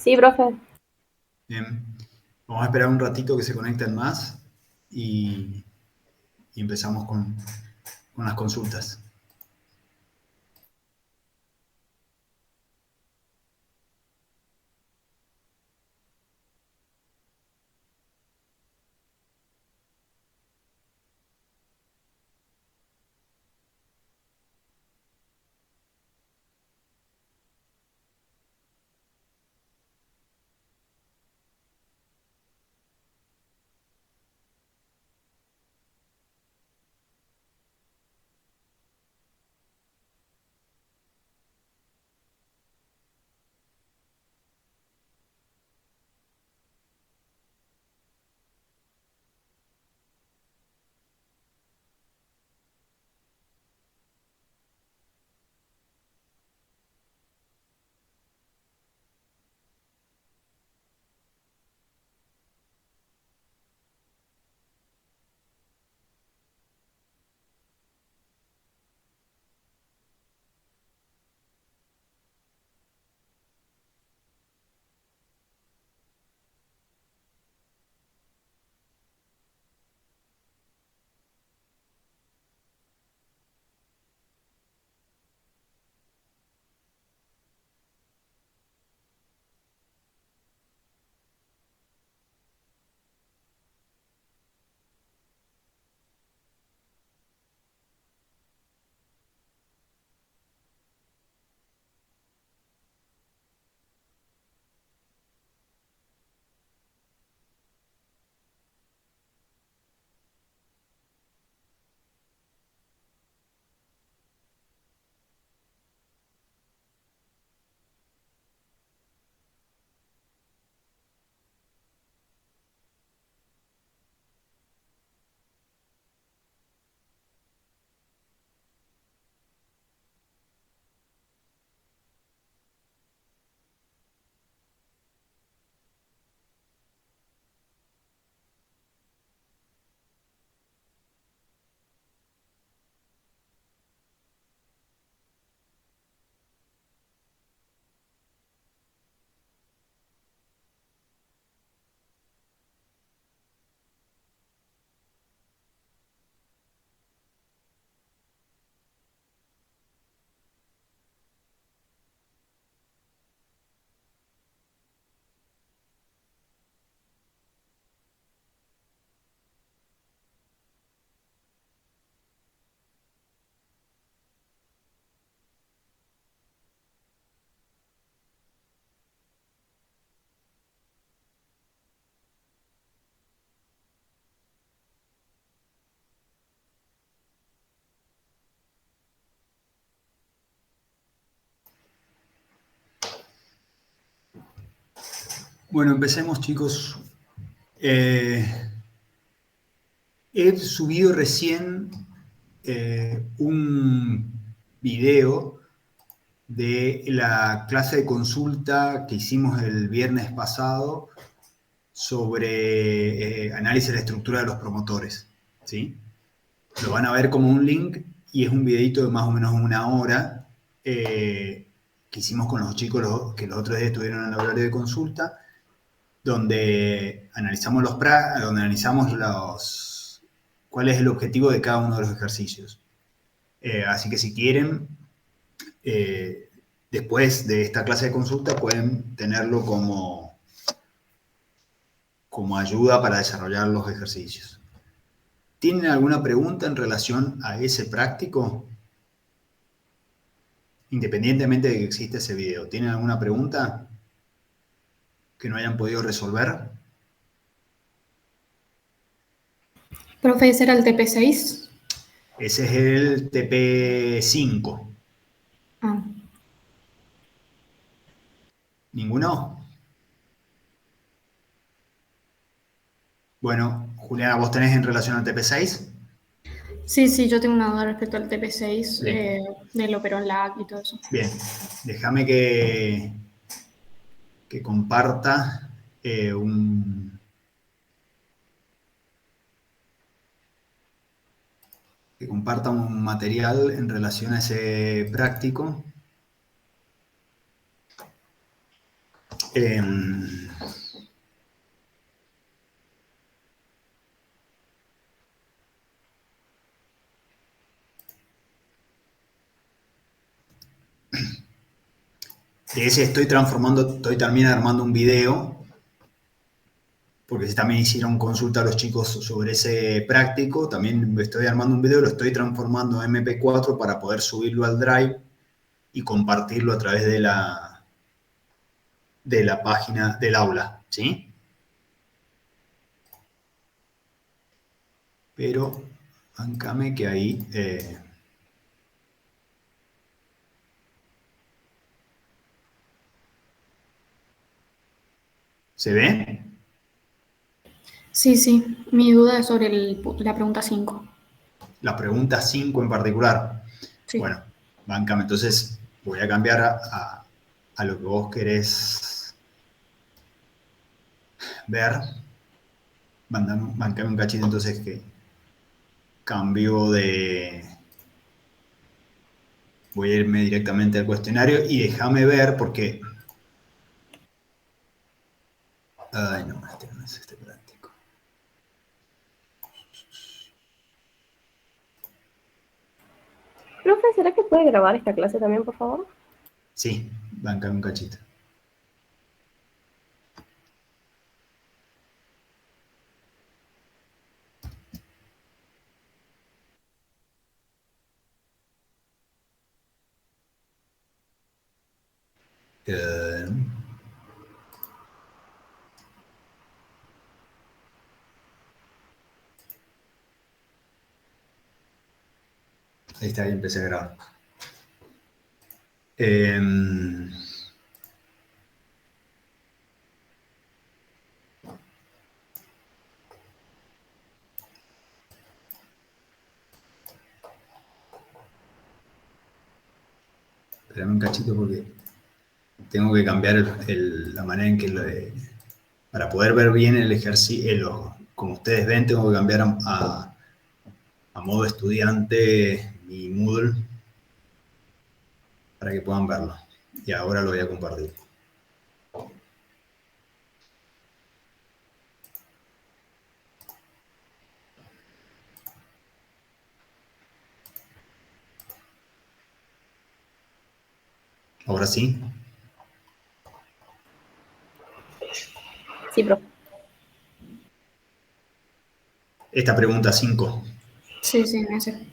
Sí, profe. Bien, vamos a esperar un ratito que se conecten más y, y empezamos con las consultas. Bueno, empecemos, chicos. Eh, He subido recién un video de la clase de consulta que hicimos el viernes pasado sobre análisis de la estructura de los promotores, ¿sí? Lo van a ver como un link y es un videito de más o menos una hora que hicimos con los chicos que los otros días estuvieron en el horario de consulta, donde analizamos cuál es el objetivo de cada uno de los ejercicios. Así que si quieren, eh, después de esta clase de consulta pueden tenerlo como ayuda para desarrollar los ejercicios. ¿Tienen alguna pregunta en relación a ese práctico? Independientemente de que exista ese video. ¿Tienen alguna pregunta que no hayan podido resolver? Profe, ¿ese era el TP6? Ese es el TP5. Ah, ¿Ninguno? Bueno, Juliana, ¿vos tenés en relación al TP6? sí, sí, yo tengo una duda respecto al TP6, Bien, del Operon Lag y todo eso. bien. Déjame que comparta un material en relación a ese práctico. Em, de ese estoy también armando un video, porque también hicieron consulta a los chicos sobre ese práctico, también estoy armando un video, lo estoy transformando en MP4 para poder subirlo al Drive y compartirlo a través de la página del aula, ¿sí? Pero, bancame que ahí... ¿se ve? Sí, sí. Mi duda es sobre la pregunta 5. La pregunta 5 en particular. Sí. Bueno, bancame, entonces voy a cambiar a lo que vos querés ver. Bancame un cachito entonces que cambio de... Voy a irme directamente al cuestionario y déjame ver porque... Ay, no, este no es este práctico. Profe, ¿será que puede grabar esta clase también, por favor? Sí, bancame un cachito. Eh, ahí está, ahí empecé a grabar. Espérame un cachito porque tengo que cambiar la manera en que para poder ver bien el ejercicio, como ustedes ven, tengo que cambiar a modo estudiante mi Moodle para que puedan verlo. Y ahora lo voy a compartir. Ahora sí. Sí, profe. Esta pregunta 5. Sí, sí, en ese.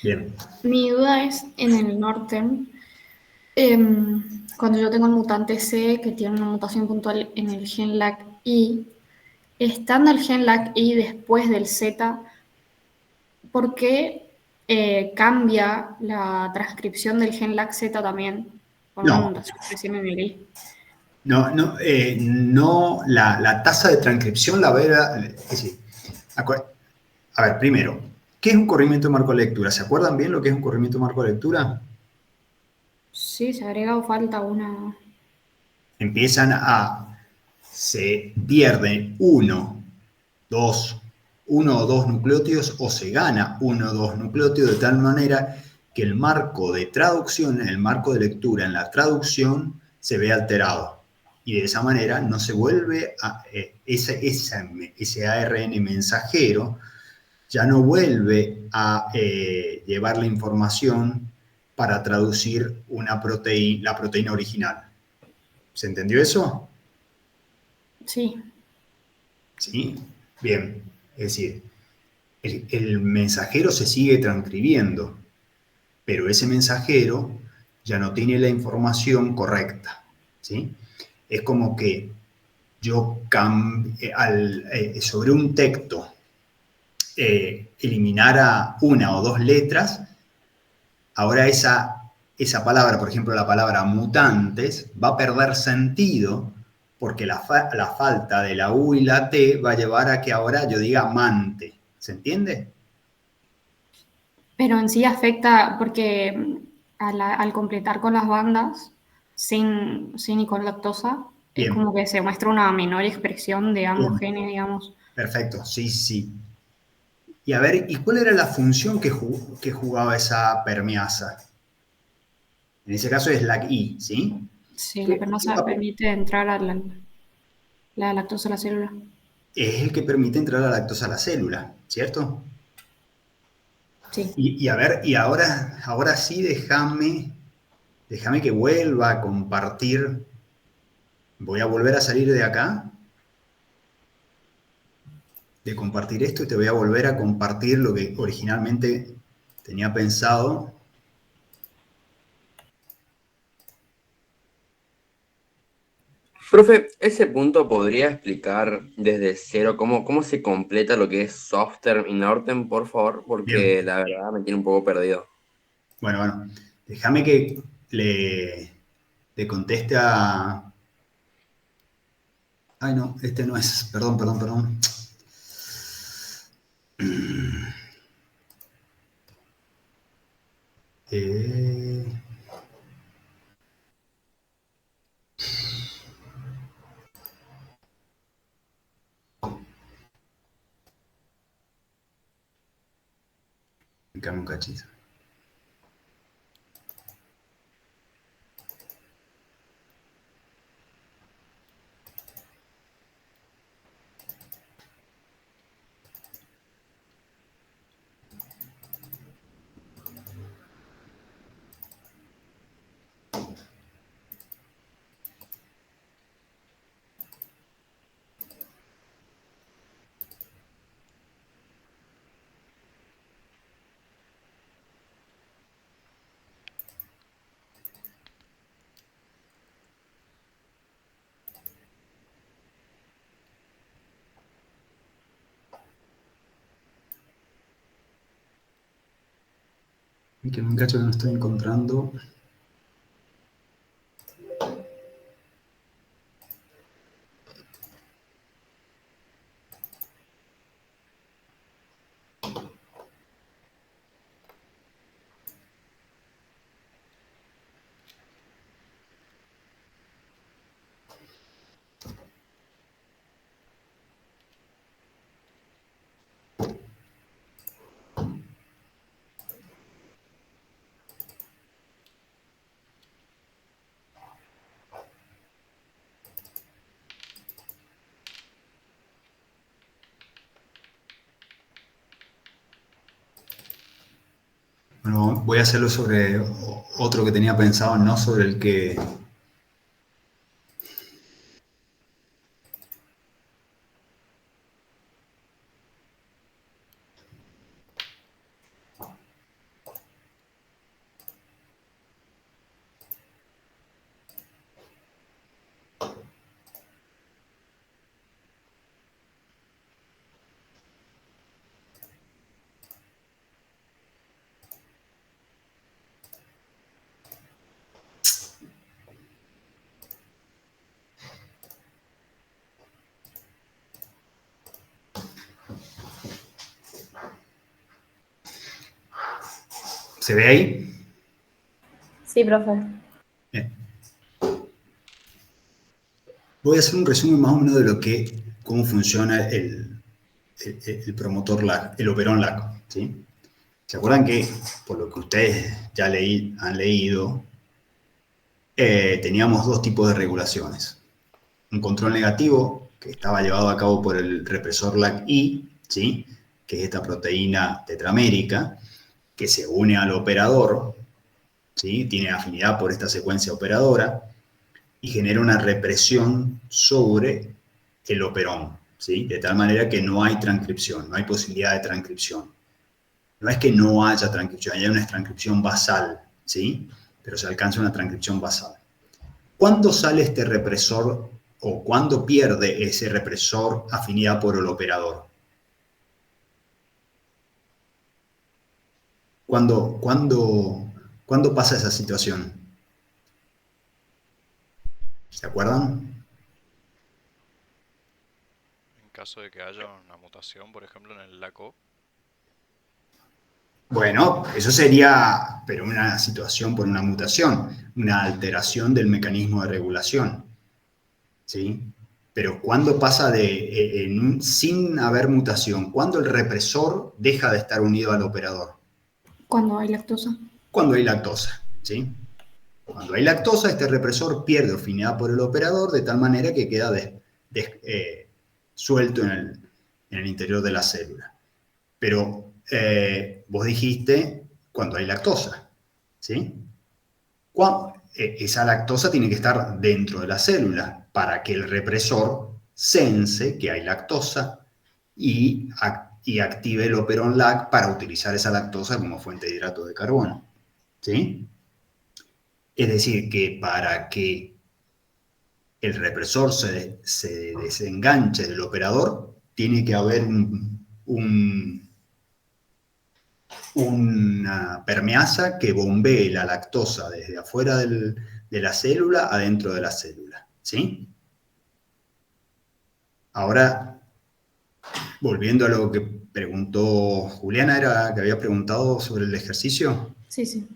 Bien. Mi duda es en el norte. Cuando yo tengo el mutante C, que tiene una mutación puntual en el gen LAC-I, estando el gen LAC-I después del Z, ¿por qué cambia la transcripción del gen LAC-Z también con una No, mutación recién en el I? no la tasa de transcripción la vera, es decir, a ver, primero, ¿qué es un corrimiento de marco de lectura? ¿Se acuerdan bien lo que es un corrimiento de marco de lectura? Sí, se agrega o falta una... Se pierden dos, uno o dos nucleótidos o se gana uno o dos nucleótidos de tal manera que el marco de traducción, el marco de lectura en la traducción se ve alterado. Y de esa manera no se vuelve ese ARN mensajero, ya no vuelve a llevar la información para traducir la proteína original. ¿Se entendió eso? Sí, ¿Sí? Bien. Es decir, el mensajero se sigue transcribiendo, pero ese mensajero ya no tiene la información correcta. ¿Sí? Es como que yo sobre un texto eliminara una o dos letras, ahora esa palabra, por ejemplo, la palabra mutantes, va a perder sentido porque la falta de la U y la T va a llevar a que ahora yo diga mante. ¿Se entiende? pero en sí afecta porque al completar con las bandas sin y con lactosa, es Bien, como que se muestra una menor expresión de ambos bien, genes, digamos. perfecto, sí, sí. Y a ver, ¿y cuál era la función que jugaba esa permeasa? En ese caso es LAC-I, ¿sí? Sí, la ¿Qué permasa va a- permite entrar a la lactosa a la célula. Es el que permite entrar la lactosa a la célula, ¿cierto? Sí. Y a ver, y ahora sí déjame que vuelva a compartir. Voy a volver a salir de acá, de compartir esto, y te voy a volver a compartir lo que originalmente tenía pensado. Profe, ese punto podría explicar desde cero cómo se completa lo que es Softterm y Nortem, por favor, porque Bien, la verdad me tiene un poco perdido. bueno, déjame que le conteste a... Ay, no, este no es, perdón. Eh, Dame un cachito. Que un cacho que no estoy encontrando. Bueno, voy a hacerlo sobre otro que tenía pensado, no sobre el que... ¿Se ve ahí? Sí, profe. Bien. Voy a hacer un resumen más o menos de cómo funciona el promotor LAC, el operón LAC, ¿sí? ¿Se acuerdan que, por lo que ustedes ya han leído, teníamos dos tipos de regulaciones? Un control negativo, que estaba llevado a cabo por el represor LAC-I, ¿sí? Que es esta proteína tetramérica, que se une al operador, ¿sí? Tiene afinidad por esta secuencia operadora y genera una represión sobre el operón, ¿sí? De tal manera que no hay transcripción, no hay posibilidad de transcripción. No es que no haya transcripción, hay una transcripción basal, ¿sí? Pero se alcanza una transcripción basal. ¿Cuándo sale este represor o cuándo pierde ese represor afinidad por el operador? ¿Cuándo pasa esa situación? ¿Se acuerdan? En caso de que haya una mutación, por ejemplo, en el LACO. Bueno, eso sería, pero una situación por una mutación, una alteración del mecanismo de regulación, ¿sí? Pero ¿cuándo pasa sin haber mutación? ¿Cuándo el represor deja de estar unido al operador? Cuando hay lactosa. Cuando hay lactosa, ¿sí? Cuando hay lactosa, este represor pierde afinidad por el operador de tal manera que queda suelto en el interior de la célula. Pero vos dijiste cuando hay lactosa, ¿sí? Esa lactosa tiene que estar dentro de la célula para que el represor sense que hay lactosa y active el operón LAC para utilizar esa lactosa como fuente de hidrato de carbono, ¿sí? Es decir, que para que el represor se desenganche del operador, tiene que haber una permeasa que bombee la lactosa desde afuera de la célula adentro de la célula, ¿sí? Ahora, volviendo a lo que preguntó Juliana, era que había preguntado sobre el ejercicio. Sí, sí.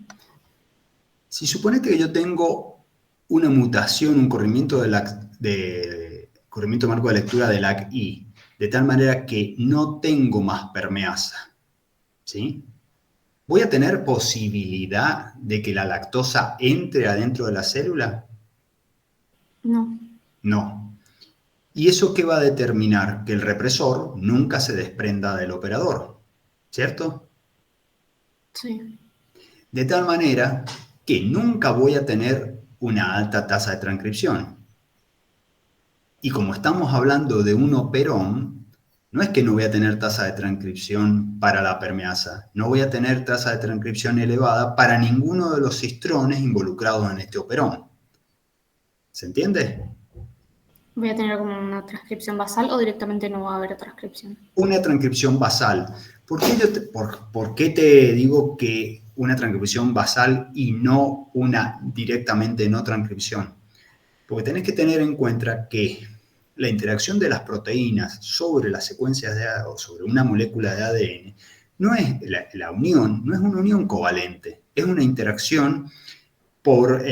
Si suponete que yo tengo una mutación, un corrimiento corrimiento de marco de lectura de LAC-I, de tal manera que no tengo más permeasa, ¿sí? ¿Voy a tener posibilidad de que la lactosa entre adentro de la célula? No. No. ¿Y eso qué va a determinar? Que el represor nunca se desprenda del operador, ¿cierto? Sí. De tal manera que nunca voy a tener una alta tasa de transcripción. Y como estamos hablando de un operón, no es que no voy a tener tasa de transcripción para la permeasa, no voy a tener tasa de transcripción elevada para ninguno de los cistrones involucrados en este operón. ¿Se entiende? Voy a tener como una transcripción basal o directamente no va a haber transcripción. Una transcripción basal. ¿Por qué te digo que una transcripción basal y no una directamente no transcripción? Porque tenés que tener en cuenta que la interacción de las proteínas sobre las secuencias de ADN o sobre una molécula de ADN no es la unión, no es una unión covalente, es una interacción por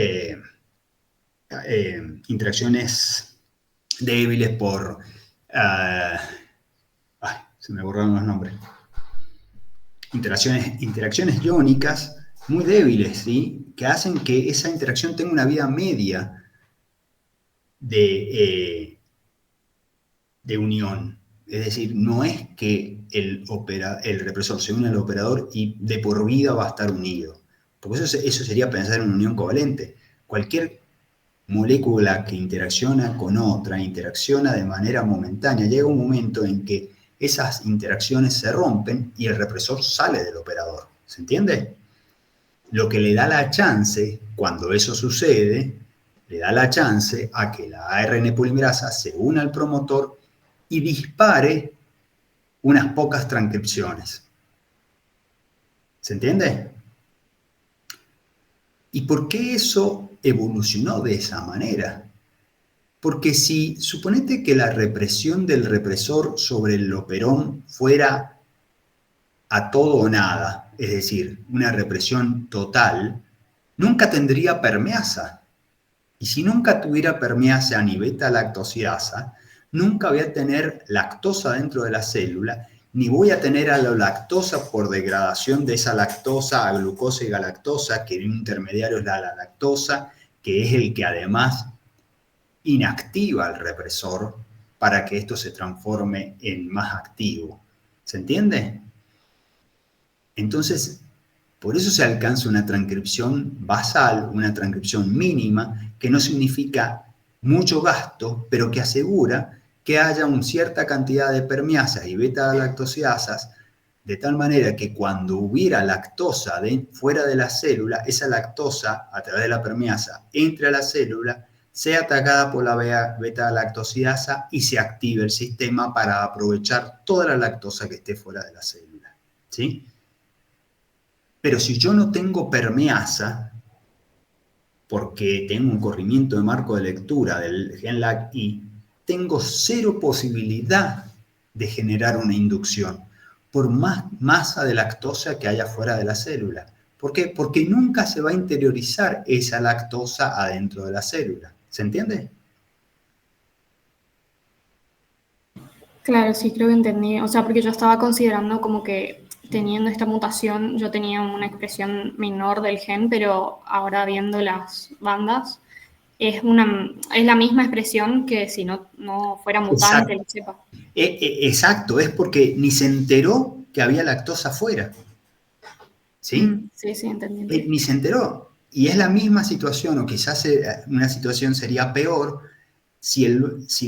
interacciones débiles, por se me borraron los nombres. Interacciones iónicas muy débiles, ¿sí? Que hacen que esa interacción tenga una vida media de unión. Es decir, no es que el represor se une al operador y de por vida va a estar unido. Porque eso sería pensar en una unión covalente. Cualquier molécula que interacciona con otra, interacciona de manera momentánea. Llega un momento en que esas interacciones se rompen y el represor sale del operador. ¿Se entiende? Lo que le da la chance, cuando eso sucede, le da la chance a que la ARN polimerasa se una al promotor y dispare unas pocas transcripciones. ¿Se entiende? ¿Y por qué eso evolucionó de esa manera? Porque si suponete que la represión del represor sobre el operón fuera a todo o nada, es decir, una represión total, nunca tendría permeasa. Y si nunca tuviera permeasa ni beta-lactosidasa, nunca voy a tener lactosa dentro de la célula, ni voy a tener a la lactosa por degradación de esa lactosa a glucosa y galactosa, que en un intermediario es la lactosa, que es el que además inactiva al represor para que esto se transforme en más activo. ¿Se entiende? Entonces, por eso se alcanza una transcripción basal, una transcripción mínima, que no significa mucho gasto, pero que asegura que haya una cierta cantidad de permeasas y beta-lactosidasas, de tal manera que cuando hubiera lactosa fuera de la célula, esa lactosa, a través de la permeasa, entre a la célula, sea atacada por la beta-lactosidasa y se active el sistema para aprovechar toda la lactosa que esté fuera de la célula. ¿Sí? Pero si yo no tengo permeasa, porque tengo un corrimiento de marco de lectura del gen LAC-I, tengo cero posibilidad de generar una inducción, por más masa de lactosa que haya fuera de la célula. ¿Por qué? Porque nunca se va a interiorizar esa lactosa adentro de la célula. ¿Se entiende? Claro, sí, creo que entendí. O sea, porque yo estaba considerando como que teniendo esta mutación, yo tenía una expresión menor del gen, pero ahora viendo las bandas, es la misma expresión que si no fuera mutante, Exacto. lo sepa. Exacto, es porque ni se enteró que había lactosa afuera. ¿Sí? Sí, entendí. Ni se enteró. Y es la misma situación, o quizás una situación sería peor si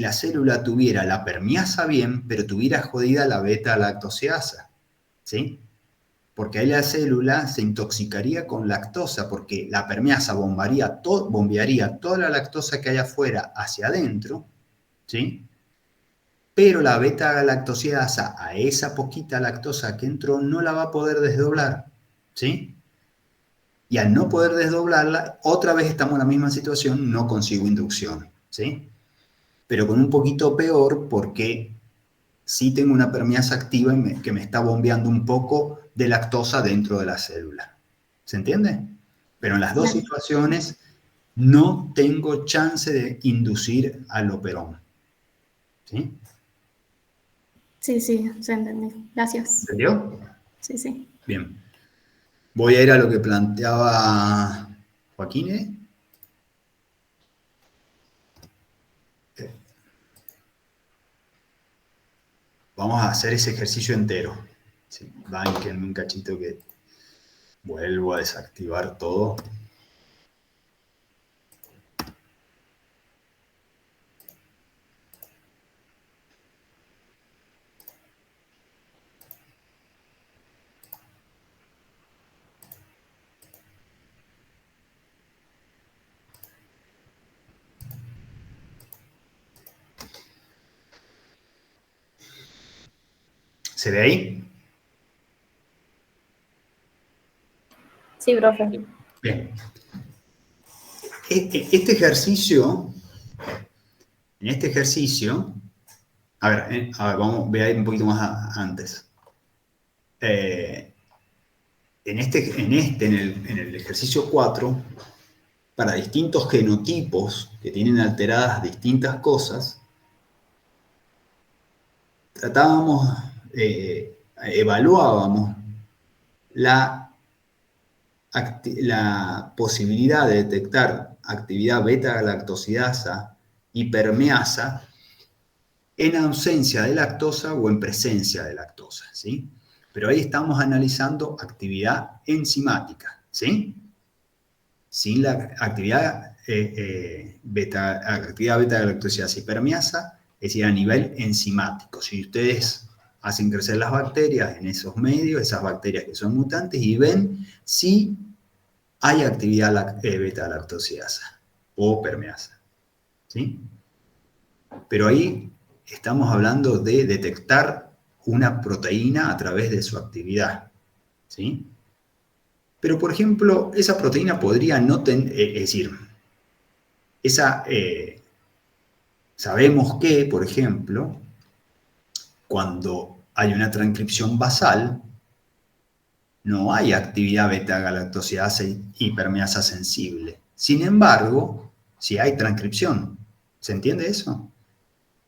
la célula tuviera la permeasa bien, pero tuviera jodida la beta-lactoseasa. ¿Sí? Porque ahí la célula se intoxicaría con lactosa, porque la permeasa bombearía toda la lactosa que hay afuera hacia adentro, ¿sí? Pero la beta-lactoseasa, a esa poquita lactosa que entró, no la va a poder desdoblar, ¿sí? Y al no poder desdoblarla, otra vez estamos en la misma situación, no consigo inducción, ¿sí? Pero con un poquito peor porque sí tengo una permeasa activa que me está bombeando un poco de lactosa dentro de la célula. ¿Se entiende? Pero en las dos Claro. situaciones no tengo chance de inducir al operón. ¿Sí? Sí, se entendió. Gracias. ¿Entendió? Sí. Bien. Voy a ir a lo que planteaba Joaquín. Vamos a hacer ese ejercicio entero. Sí, banquenme un cachito que vuelvo a desactivar todo. ¿Se ve ahí? Sí, profe. Bien. Este ejercicio, a ver, vamos, ve ahí un poquito más antes. En el ejercicio 4, para distintos genotipos que tienen alteradas distintas cosas, evaluábamos la posibilidad de detectar actividad beta-galactosidasa y permeasa en ausencia de lactosa o en presencia de lactosa, ¿sí? Pero ahí estamos analizando actividad enzimática, ¿sí? Sin la actividad beta-galactosidasa y permeasa, es decir, a nivel enzimático. Si ustedes hacen crecer las bacterias en esos medios, esas bacterias que son mutantes, y ven si hay actividad beta-lactosidasa o permeasa, ¿sí? Pero ahí estamos hablando de detectar una proteína a través de su actividad, ¿sí? Pero, por ejemplo, esa proteína podría no tener, es decir, sabemos que, por ejemplo, cuando hay una transcripción basal, no hay actividad beta-galactosidasa y permeasa sensible. Sin embargo, si hay transcripción, ¿se entiende eso?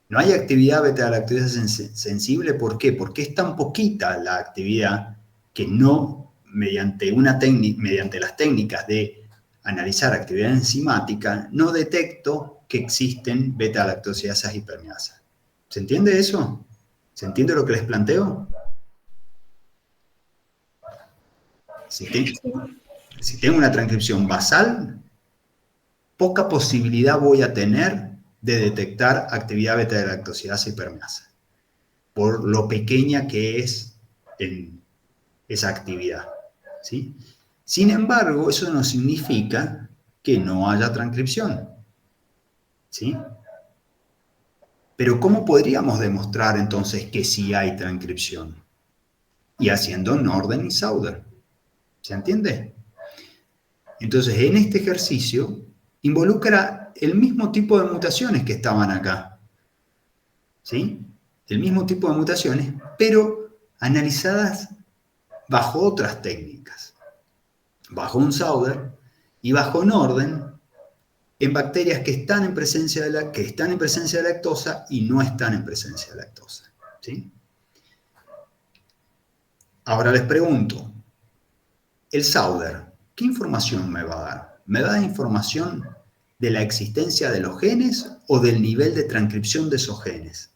No hay actividad beta-galactosidasa sensible, ¿por qué? Porque es tan poquita la actividad que no, mediante las técnicas de analizar actividad enzimática, no detecto que existen beta-galactosidasas y permeasas. ¿Se entiende eso? ¿Se entiende lo que les planteo? Si tengo una transcripción basal, poca posibilidad voy a tener de detectar actividad beta-galactosidasa y permeasa, por lo pequeña que es en esa actividad, ¿sí? Sin embargo, eso no significa que no haya transcripción, ¿sí? Pero ¿cómo podríamos demostrar entonces que sí hay transcripción? Y haciendo Norden y Sauder, ¿se entiende? Entonces, en este ejercicio involucra el mismo tipo de mutaciones que estaban acá, ¿sí? El mismo tipo de mutaciones, pero analizadas bajo otras técnicas, bajo un Sauder y bajo Norden, en bacterias que están en presencia de lactosa y no están en presencia de lactosa, ¿sí? Ahora les pregunto, el Sauder, ¿qué información me va a dar? ¿Me va a dar información de la existencia de los genes o del nivel de transcripción de esos genes?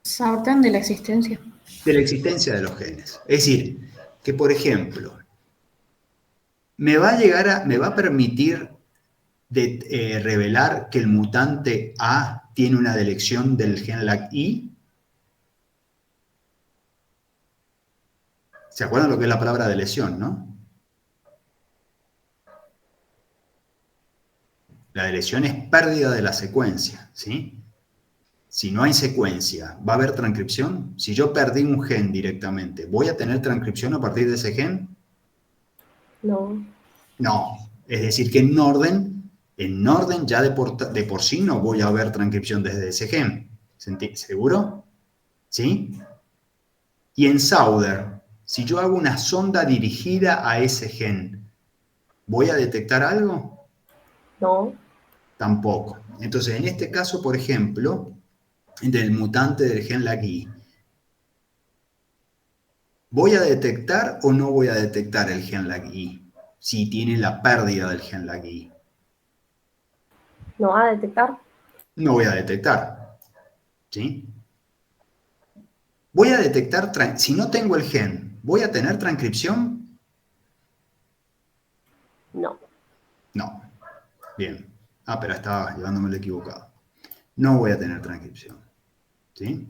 Saben de la existencia. De la existencia de los genes. Es decir, que por ejemplo, me va a permitir revelar que el mutante A tiene una deleción del gen LAC-I. ¿Se acuerdan lo que es la palabra deleción, no? La deleción es pérdida de la secuencia, ¿sí? Si no hay secuencia, ¿va a haber transcripción? Si yo perdí un gen directamente, ¿voy a tener transcripción a partir de ese gen? No. No. Es decir, que en orden ya de por sí no voy a ver transcripción desde ese gen. ¿Seguro? ¿Sí? Y en Sauder, si yo hago una sonda dirigida a ese gen, ¿voy a detectar algo? No. Tampoco. Entonces, en este caso, por ejemplo, del mutante del gen LAC-I, ¿voy a detectar o no voy a detectar el gen LAC-I si tiene la pérdida del gen LAC-I? No va a detectar. No voy a detectar. ¿Sí? Voy a detectar, si no tengo el gen, ¿voy a tener transcripción? No. No. Bien. Ah, pero estaba llevándome el equivocado. No voy a tener transcripción. ¿Sí?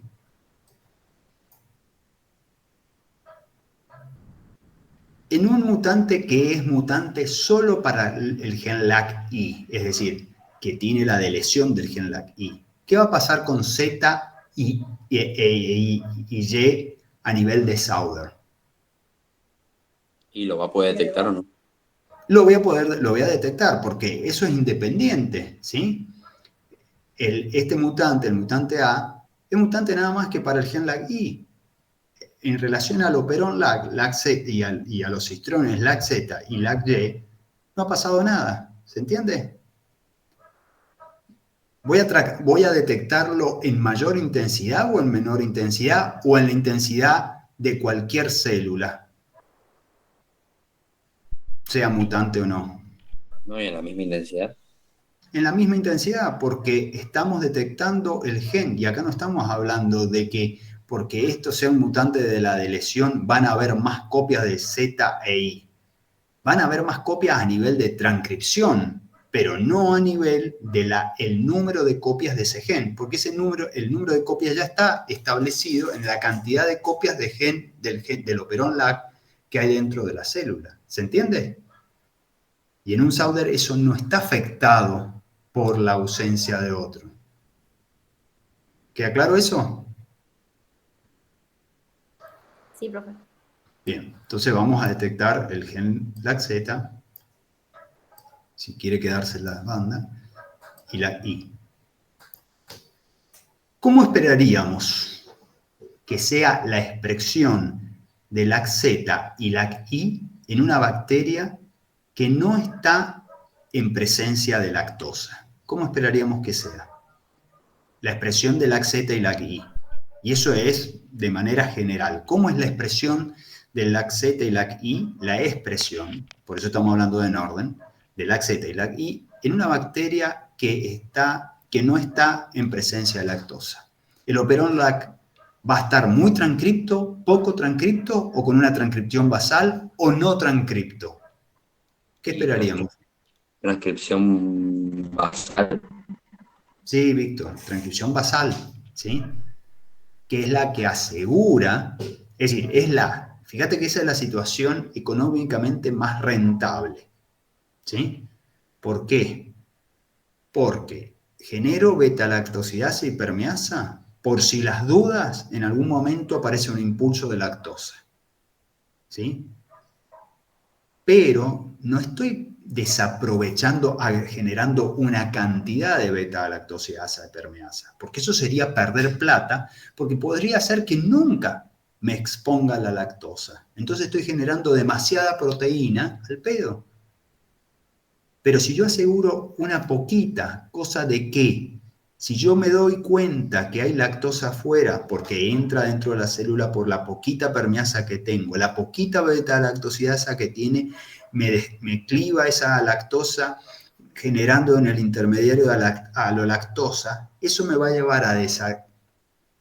En un mutante que es mutante solo para el gen LAC-I, es decir, que tiene la deleción del gen LAC-I, ¿qué va a pasar con Z y Y a nivel de Sauder? ¿Y lo va a poder detectar o no? Lo voy a detectar porque eso es independiente, ¿sí? Este mutante, el mutante A, es mutante nada más que para el gen LAC-I. En relación al operón LAC, LAC-Z y a los histrones LAC-Z y LAC-Y, no ha pasado nada. ¿Se entiende? Voy a detectarlo en mayor intensidad o en menor intensidad o en la intensidad de cualquier célula, sea mutante o no. No, y en la misma intensidad. En la misma intensidad, porque estamos detectando el gen y acá no estamos hablando de que porque esto sea un mutante de la deleción van a haber más copias de Z e I. Van a haber más copias a nivel de transcripción, pero no a nivel de el número de copias de ese gen, porque el número de copias ya está establecido en la cantidad de copias de del operón LAC que hay dentro de la célula. ¿Se entiende? Y en un Sauder eso no está afectado por la ausencia de otro. ¿Queda claro eso? Sí, profe. Bien, entonces vamos a detectar el gen LAC-Z, si quiere quedarse en la banda, y la I. ¿Cómo esperaríamos que sea la expresión de LAC-Z y LAC-I en una bacteria que no está en presencia de lactosa? ¿Cómo esperaríamos que sea la expresión de LAC-Z y LAC-I? Y eso es de manera general. ¿Cómo es la expresión de LAC-Z y LAC-I? La expresión, por eso estamos hablando de en orden, de LAC-Z y LAC-I en una bacteria que no está en presencia de lactosa. El operón LAC va a estar muy transcripto, poco transcripto o con una transcripción basal o no transcripto. ¿Qué esperaríamos? Transcripción basal. Sí, Víctor, transcripción basal, ¿sí? Que es la que asegura, es decir, fíjate que esa es la situación económicamente más rentable, ¿sí? ¿Por qué? Porque genero beta-lactosidasa y permeasa por si las dudas, en algún momento aparece un impulso de lactosa, ¿sí? Pero no estoy desaprovechando, generando una cantidad de beta-lactosidasa de permeasa, porque eso sería perder plata, porque podría ser que nunca me exponga a la lactosa. Entonces estoy generando demasiada proteína al pedo. Pero si yo aseguro una poquita, cosa de que Si yo me doy cuenta que hay lactosa afuera porque entra dentro de la célula por la poquita permeasa que tengo, la poquita beta-lactosidasa que tiene, me cliva esa lactosa generando en el intermediario a la lactosa, eso me va a llevar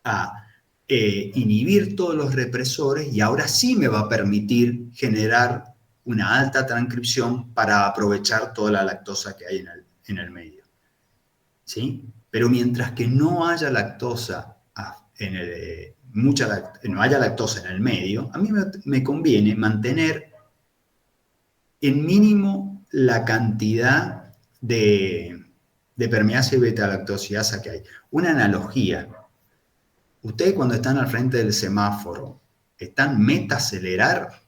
a inhibir todos los represores y ahora sí me va a permitir generar una alta transcripción para aprovechar toda la lactosa que hay en el medio. ¿Sí? Pero mientras que no haya lactosa, no haya lactosa en el medio, a mí me conviene mantener en mínimo la cantidad de permeasa y beta-lactosidasa que hay. Una analogía. Ustedes cuando están al frente del semáforo, ¿están meta-acelerar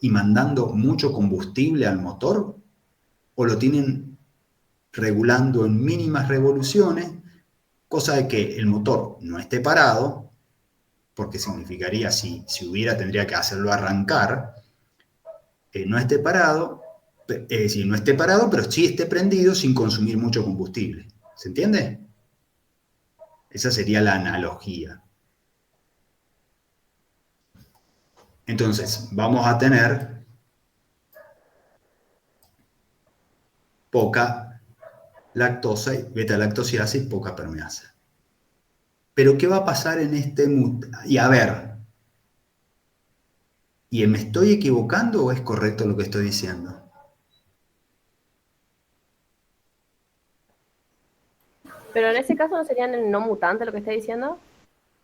y mandando mucho combustible al motor? ¿O lo tienen regulando en mínimas revoluciones, cosa de que el motor no esté parado, porque significaría, si hubiera, tendría que hacerlo arrancar, no esté parado, es decir, no esté parado, pero sí esté prendido sin consumir mucho combustible. ¿Se entiende? Esa sería la analogía. Entonces, vamos a tener poca lactosa y beta-lactosidasa y poca permeasa. Pero ¿qué va a pasar en este y a ver, ¿y me estoy equivocando o es correcto lo que estoy diciendo? Pero en ese caso no serían el no mutante lo que está diciendo.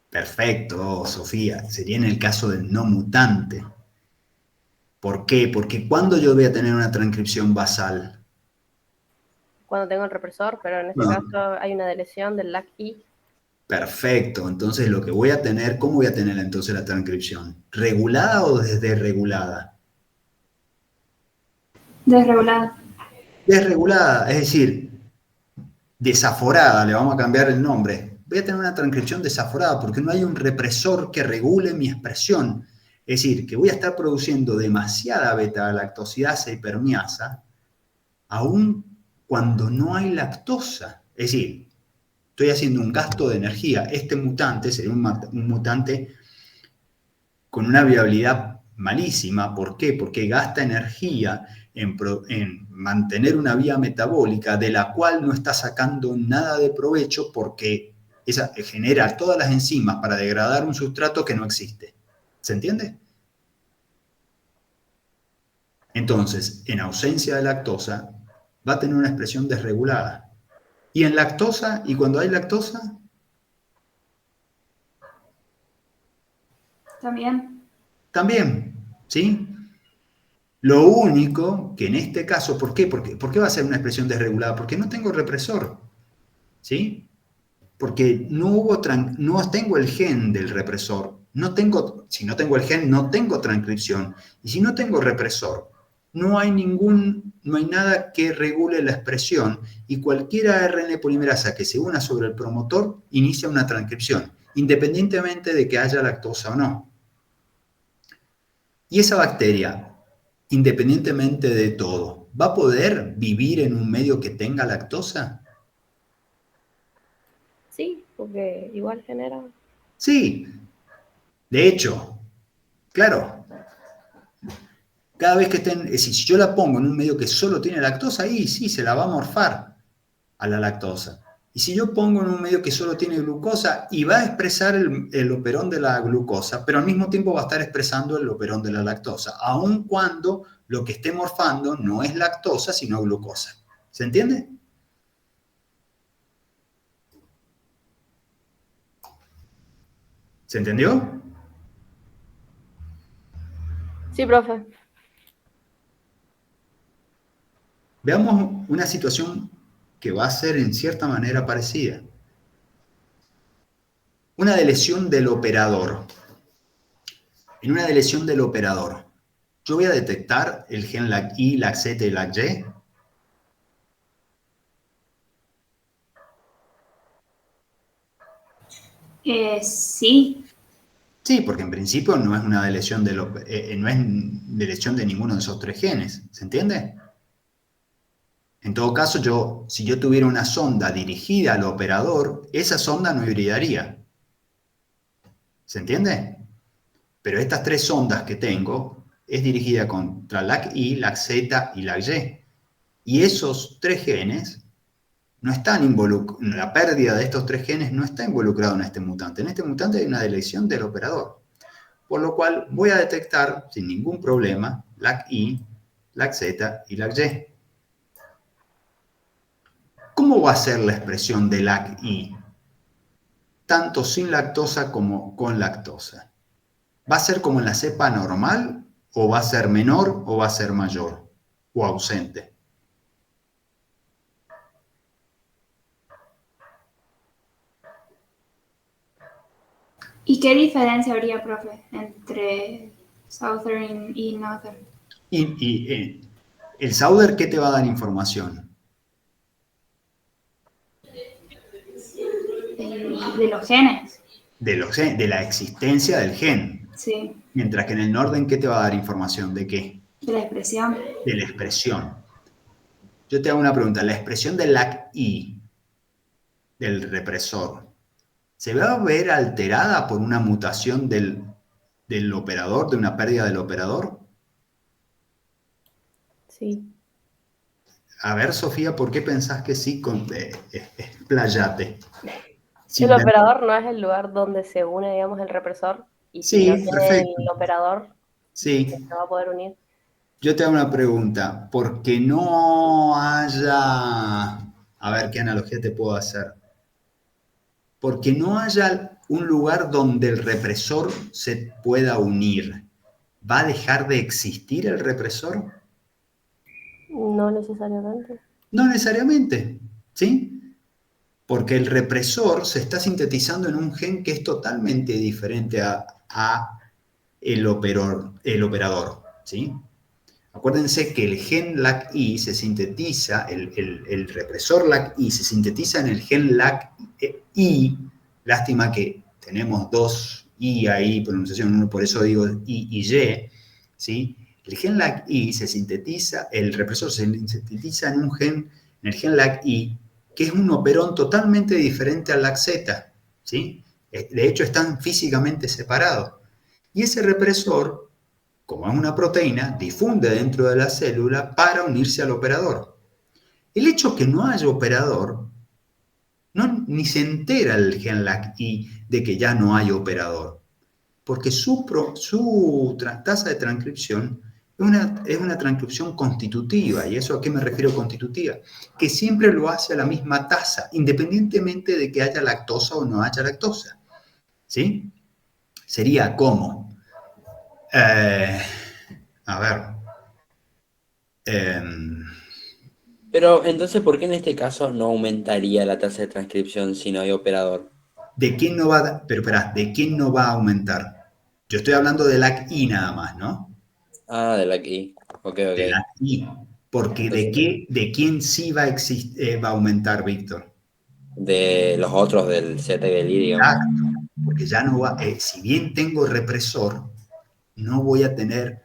Perfecto, Sofía. Sería en el caso del no mutante. ¿Por qué? Porque ¿cuándo yo voy a tener una transcripción basal? Cuando tengo el represor, pero en este No. caso hay una deleción del LAC-I. Perfecto. Entonces lo que voy a tener, ¿cómo voy a tener entonces la transcripción? ¿Regulada o desregulada? Desregulada. Desregulada, es decir, desaforada, le vamos a cambiar el nombre. Voy a tener una transcripción desaforada porque no hay un represor que regule mi expresión. Es decir, que voy a estar produciendo demasiada beta-lactosidasa y permeasa, aun cuando no hay lactosa. Es decir, estoy haciendo un gasto de energía. Este mutante sería un mutante con una viabilidad malísima. ¿Por qué? Porque gasta energía en mantener una vía metabólica de la cual no está sacando nada de provecho porque esa genera todas las enzimas para degradar un sustrato que no existe. ¿Se entiende? Entonces, en ausencia de lactosa, va a tener una expresión desregulada. ¿Y en lactosa? ¿Y cuando hay lactosa? También, ¿sí? Lo único que en este caso, ¿por qué? ¿Por qué va a ser una expresión desregulada? Porque no tengo represor, ¿sí? Porque no tengo el gen del represor. Si no tengo el gen, no tengo transcripción. Y si no tengo represor, no hay nada que regule la expresión y cualquier ARN polimerasa que se una sobre el promotor inicia una transcripción, independientemente de que haya lactosa o no. Y esa bacteria, independientemente de todo, ¿va a poder vivir en un medio que tenga lactosa? Sí, porque igual genera. Sí. De hecho, claro, cada vez que si yo la pongo en un medio que solo tiene lactosa, ahí sí, se la va a morfar a la lactosa. Y si yo pongo en un medio que solo tiene glucosa, y va a expresar el operón de la glucosa, pero al mismo tiempo va a estar expresando el operón de la lactosa, aun cuando lo que esté morfando no es lactosa, sino glucosa. ¿Se entiende? ¿Se entendió? Sí, profe. Veamos una situación que va a ser en cierta manera parecida. Una deleción del operador. En una deleción del operador, ¿yo voy a detectar el gen LAC-I, LAC-Z y LAC-Y? Sí. Sí, porque en principio no es una deleción no es deleción de ninguno de esos tres genes. ¿Se entiende? En todo caso, si yo tuviera una sonda dirigida al operador, esa sonda no hibridaría. ¿Se entiende? Pero estas 3 sondas que tengo es dirigida contra LAC-I, LAC-Z y LAC-Y. Y esos 3 genes no están involucrados, la pérdida de estos 3 genes no está involucrado en este mutante. En este mutante hay una deleción del operador. Por lo cual voy a detectar sin ningún problema LAC-I, LAC-Z y LAC-Y. ¿Cómo va a ser la expresión de LAC-I? Tanto sin lactosa como con lactosa. ¿Va a ser como en la cepa normal? ¿O va a ser menor o va a ser mayor? ¿O ausente? ¿Y qué diferencia habría, profe, entre Southern y Northern? El Sauder, ¿qué te va a dar información? De los genes. De la existencia del gen. Sí. Mientras que en el Northern, ¿qué te va a dar información? ¿De qué? De la expresión. De la expresión. Yo te hago una pregunta. La expresión del LAC-I, del represor, ¿se va a ver alterada por una mutación del operador, de una pérdida del operador? Sí. A ver, Sofía, ¿por qué pensás que sí? Expláyate. Si el operador no es el lugar donde se une, digamos, el represor, y si Sí, no tiene perfecto. el operador, Sí. se va a poder unir. Yo te hago una pregunta. Porque no haya... A ver, ¿qué analogía te puedo hacer? Porque no haya un lugar donde el represor se pueda unir, ¿va a dejar de existir el represor? No necesariamente. No necesariamente, ¿sí? Porque el represor se está sintetizando en un gen que es totalmente diferente a el operador, ¿sí? Acuérdense que el gen LAC-I se sintetiza, el represor LAC-I se sintetiza en el gen LAC-I. Lástima que tenemos 2 I ahí, pronunciación, uno, por eso digo I y Y, ¿sí? El gen LAC-I se sintetiza, el represor se sintetiza en el gen LAC-I, que es un operón totalmente diferente al LAC-Z, ¿sí? De hecho, están físicamente separados. Y ese represor, como es una proteína, difunde dentro de la célula para unirse al operador. El hecho que no haya operador, ni se entera el gen LAC-I de que ya no hay operador, porque su tasa de transcripción es una transcripción constitutiva. ¿Y eso a qué me refiero constitutiva? Que siempre lo hace a la misma tasa, independientemente de que haya lactosa o no haya lactosa. ¿Sí? Sería como... a ver. Pero entonces, ¿por qué en este caso no aumentaría la tasa de transcripción si no hay operador? ¿De quién no va pero espera, ¿de quién no va a aumentar? Yo estoy hablando de LAC-I nada más, ¿no? Ah, de la aquí. Ok. De LAC-I. Porque Entonces, ¿de quién sí va a aumentar, Víctor? de los otros, del Z y del I, digamos. Exacto. Porque ya no va, si bien tengo represor, no voy a tener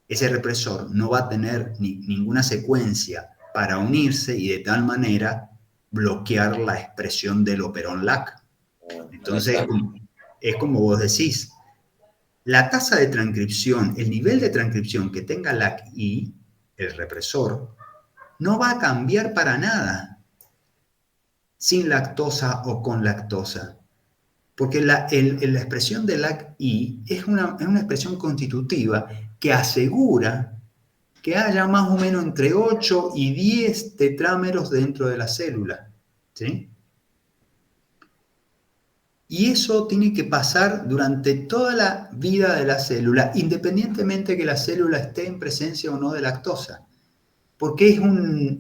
ese represor no va a tener ninguna secuencia para unirse y de tal manera bloquear la expresión del operón LAC. Entonces, es como vos decís, la tasa de transcripción, el nivel de transcripción que tenga LAC-I, el represor, no va a cambiar para nada sin lactosa o con lactosa. Porque la expresión de LAC-I es una expresión constitutiva que asegura que haya más o menos entre 8 y 10 tetrámeros dentro de la célula. ¿Sí? Y eso tiene que pasar durante toda la vida de la célula, independientemente que la célula esté en presencia o no de lactosa. Porque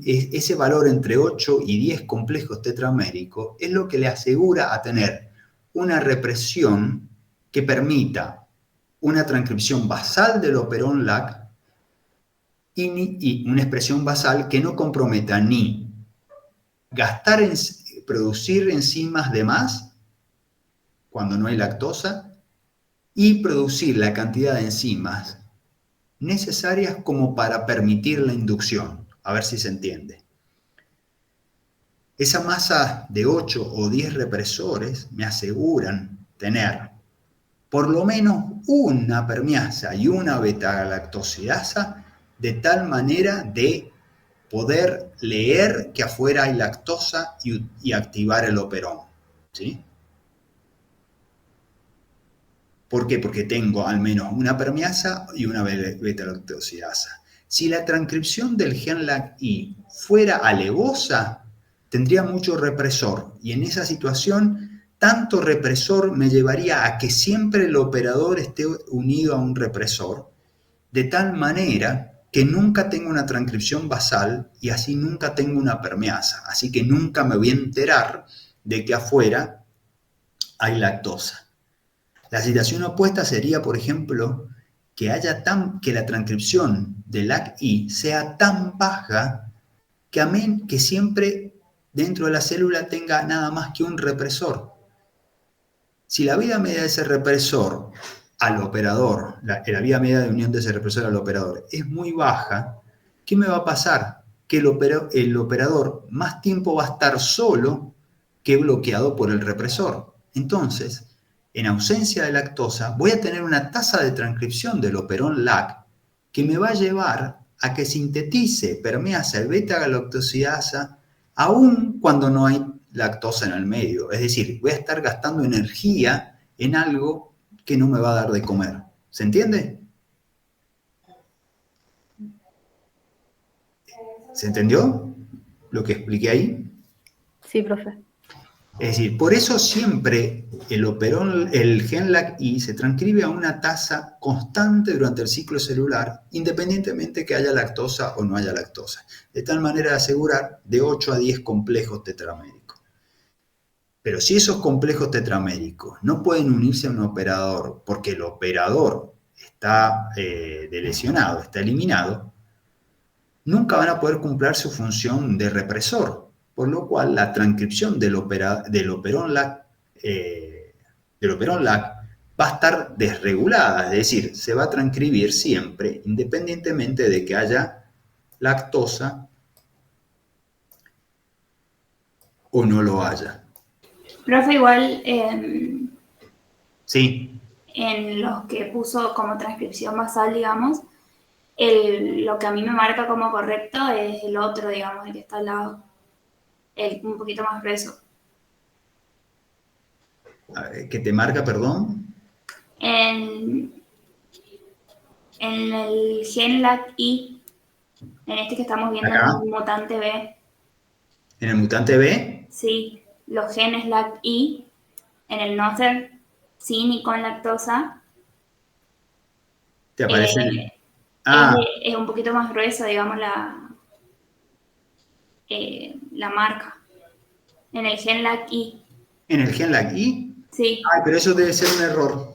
ese valor entre 8 y 10 complejos tetraméricos es lo que le asegura a tener una represión que permita una transcripción basal del operón LAC y una expresión basal que no comprometa ni producir enzimas de más cuando no hay lactosa y producir la cantidad de enzimas necesarias como para permitir la inducción. a ver si se entiende. Esa masa de 8 o 10 represores me aseguran tener por lo menos una permeasa y una beta-galactosidasa de tal manera de poder leer que afuera hay lactosa y activar el operón, ¿sí? ¿Por qué? Porque tengo al menos una permeasa y una beta-lactosidasa. Si la transcripción del gen LAC-I fuera alevosa, tendría mucho represor, y en esa situación, tanto represor me llevaría a que siempre el operador esté unido a un represor, de tal manera que nunca tengo una transcripción basal y así nunca tengo una permeasa. Así que nunca me voy a enterar de que afuera hay lactosa. La situación opuesta sería, por ejemplo, que la transcripción de LAC-I sea tan baja que siempre dentro de la célula tenga nada más que un represor. Si la vida media de ese represor al operador, la vida media de unión de ese represor al operador es muy baja, ¿qué me va a pasar? Que el operador más tiempo va a estar solo que bloqueado por el represor. Entonces, en ausencia de lactosa, voy a tener una tasa de transcripción del operón LAC que me va a llevar a que sintetice permeasa y beta-galactosidasa aún cuando no hay lactosa en el medio. Es decir, voy a estar gastando energía en algo que no me va a dar de comer. ¿Se entiende? ¿Se entendió lo que expliqué ahí? Sí, profe. Es decir, por eso siempre el gen LAC-I se transcribe a una tasa constante durante el ciclo celular, independientemente que haya lactosa o no haya lactosa, de tal manera de asegurar de 8 a 10 complejos tetraméricos. Pero si esos complejos tetraméricos no pueden unirse a un operador porque el operador está delecionado, está eliminado, nunca van a poder cumplir su función de represor, por lo cual la transcripción del operón LAC va a estar desregulada, es decir, se va a transcribir siempre, independientemente de que haya lactosa o no lo haya. Profe, igual Sí. en los que puso como transcripción basal, digamos, lo que a mí me marca como correcto es el otro, digamos, el que está al lado, un poquito más grueso. ¿Qué te marca, perdón? En el gen LAC-I, en este que estamos viendo Acá. en el mutante B, ¿En el mutante B? sí, los genes LAC-I, en el NOTHER, sin y con lactosa, ¿Te aparece? es un poquito más gruesa, digamos, la marca. En el gen LAC-I, ¿En el gen LAC-I? sí. Ay, pero eso debe ser un error.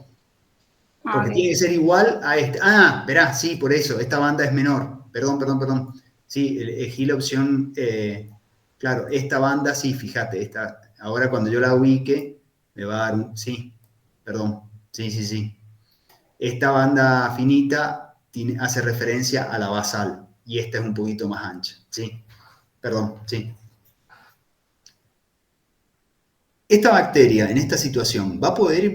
Porque Ok. tiene que ser igual a este. Ah, verá, sí, por eso, esta banda es menor. Perdón. Sí, elegí la opción, claro, esta banda, sí, fíjate, ahora cuando yo la ubique, me va a dar un, sí, perdón, sí. Esta banda finita hace referencia a la basal, y esta es un poquito más ancha, sí, perdón, sí. Esta bacteria, en esta situación, ¿va a poder